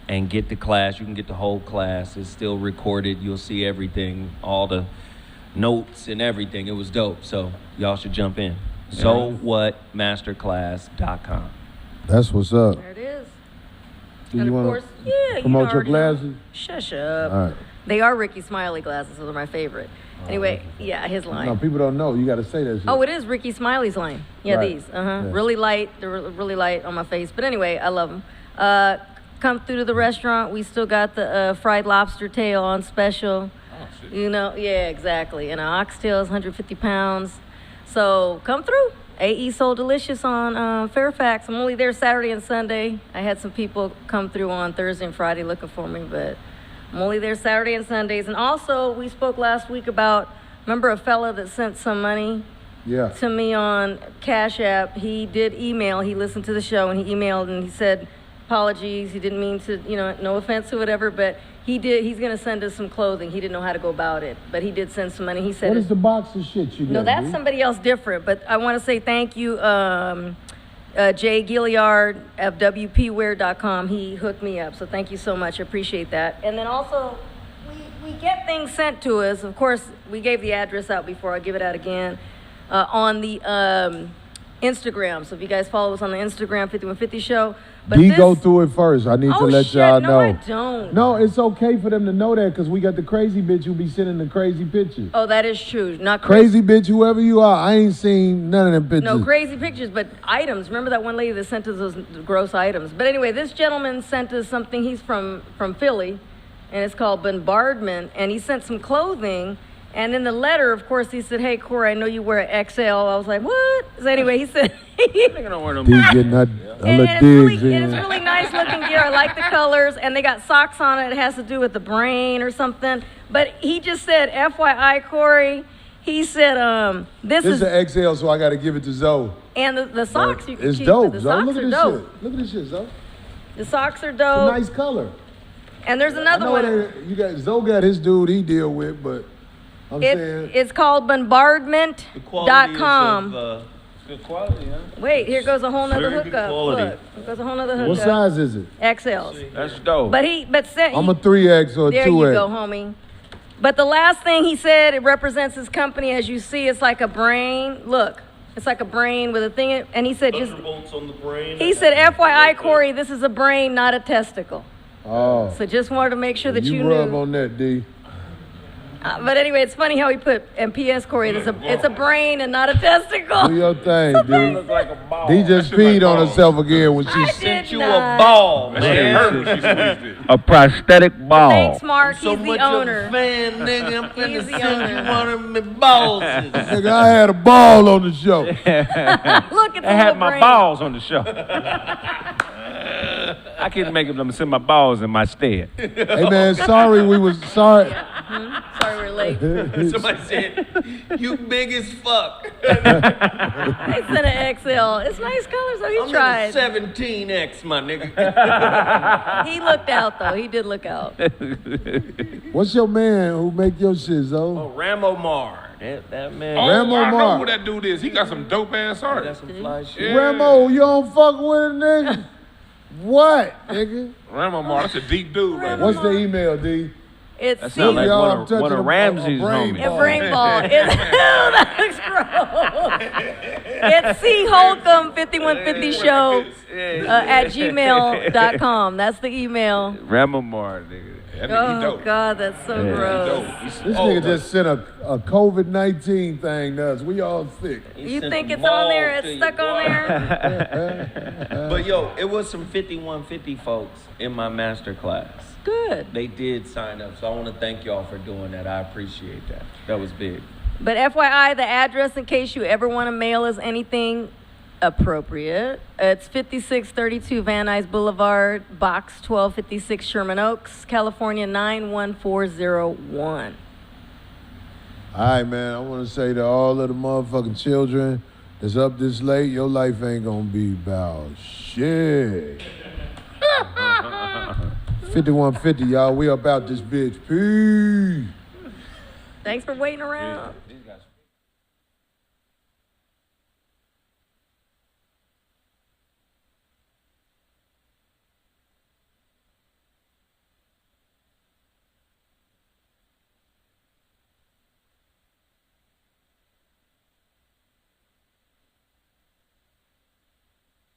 and get the class. You can get the whole class. It's still recorded. You'll see everything, all the notes and everything. It was dope. So y'all should jump in. zowhatmasterclass.com. That's what's up. There it is. Do And you of want course, to yeah, promote your already know. glasses? Shush up. All right. They are Ricky Smiley glasses, so they're my favorite. Anyway, yeah, his line. No, people don't know. You got to say that shit. Oh, it is Ricky Smiley's line. Yeah, Right. these. Yeah. Really light. They're really light on my face. But anyway, I love them. Come through to the restaurant. We still got the fried lobster tail on special. Oh, shit. You know, yeah, exactly. And our oxtail is 150 pounds. So come through. AE So Delicious on Fairfax. I'm only there Saturday and Sunday. I had some people come through on Thursday and Friday looking for me, but I'm only there Saturday and Sundays. And also, we spoke last week about, remember a fella that sent some money Yeah. to me on Cashapp? He did email. He listened to the show, and he emailed, and he said, apologies. He didn't mean to, no offense or whatever, but he did. He's going to send us some clothing. He didn't know how to go about it, but he did send some money. He said, What is the box of shit you got? no, that's dude? somebody else different, but I want to say thank you. Jay Gilliard of WPwear.com. He hooked me up, so thank you so much. I appreciate that. And then also, we get things sent to us. Of course, we gave the address out before. I'll give it out again on the Instagram. So if you guys follow us on the Instagram, 5150 Show. But go through it first. I need to let y'all know. No, I don't. No, it's okay for them to know that because we got the crazy bitch who be sending the crazy pictures. Oh, that is true. Not crazy bitch, whoever you are. I ain't seen none of them pictures. No, crazy pictures, but items. Remember that one lady that sent us those gross items? But anyway, this gentleman sent us something. He's from Philly, and it's called Bombardment, and he sent some clothing. And in the letter, of course, he said, "Hey, Corey, I know you wear XL." I was like, "What?" So anyway, he said, He's getting a it's really nice looking gear. I like the colors, and they got socks on it. It has to do with the brain or something. But he just said, "FYI, Corey." He said, "This is an XL, so I got to give it to Zoe." And the socks you can it's keep. Dope. The Zoe, socks are dope. Look at this shit, Zoe. The socks are It's dope. a nice color. And there's another one. You got Zoe got his dude he deal with, but I'm saying it's called bombardment.com. Good quality, huh? Wait, here goes a whole nother Very good hookup. quality. Look, here goes a whole nother hookup. what size is it? XLs. That's dope. But I'm a 3X or a 2X. There you go, homie. But the last thing he said, it represents his company. As you see, it's like a brain. Look, it's like a brain with a thing. And he said, on the brain. He said, "FYI, Corey, this is a brain, not a testicle." Oh. So just wanted to make sure that you rub knew. on that, D. But anyway, it's funny how he put, and P.S. Corey, it's a brain and not a testicle. Do your thing, D. Look like a ball. D just peed on herself again when she I Sent did you not. a ball, That shit man. hurt when she squeezed it. A prosthetic ball. Thanks, Mark. So He's much the owner. of a fan, nigga. I'm finna He's the send you owner. one of my balls. Nigga, I had a ball on the show. Look, it's I a had little my brain. balls on the show. I couldn't make them send my balls in my stead. Hey man, sorry. Sorry we're late. Somebody said, "You big as fuck." They sent an XL. It's nice colors, though. He I'm tried. in a 17X, my nigga. He looked out, though. He did look out. What's your man who make your shit, Zoe? Oh, Ramo Mar. That man. Oh, Ramo I know Mark. who that dude is. He got some dope ass art. That's some fly shit. Yeah. Ramo, you don't fuck with a nigga? What, nigga? Ramo Mark, that's a deep dude right there. What's the email, D? It's That C. sounds like Y'all, one I'm of touching a Ramsey's brain homies. A brain ball. That looks gross. It's C. Holcomb 5150 Show at gmail.com. That's the email. Ramamar, nigga. That nigga, he Oh, dope. God, that's so He gross. dope. This nigga just sent a COVID-19 thing to us. We all sick. You think it's on there? It's stuck on there? But yo, it was some 5150 folks in my master class. Good. They did sign up, so I want to thank y'all for doing that. I appreciate that. That was big. But FYI, the address, in case you ever want to mail us anything appropriate, it's 5632 Van Nuys Boulevard, Box 1256, Sherman Oaks, California 91401. All right, man. I want to say to all of the motherfucking children that's up this late, your life ain't gonna be about shit. 5150, y'all. We up out this bitch. Peace. Thanks for waiting around.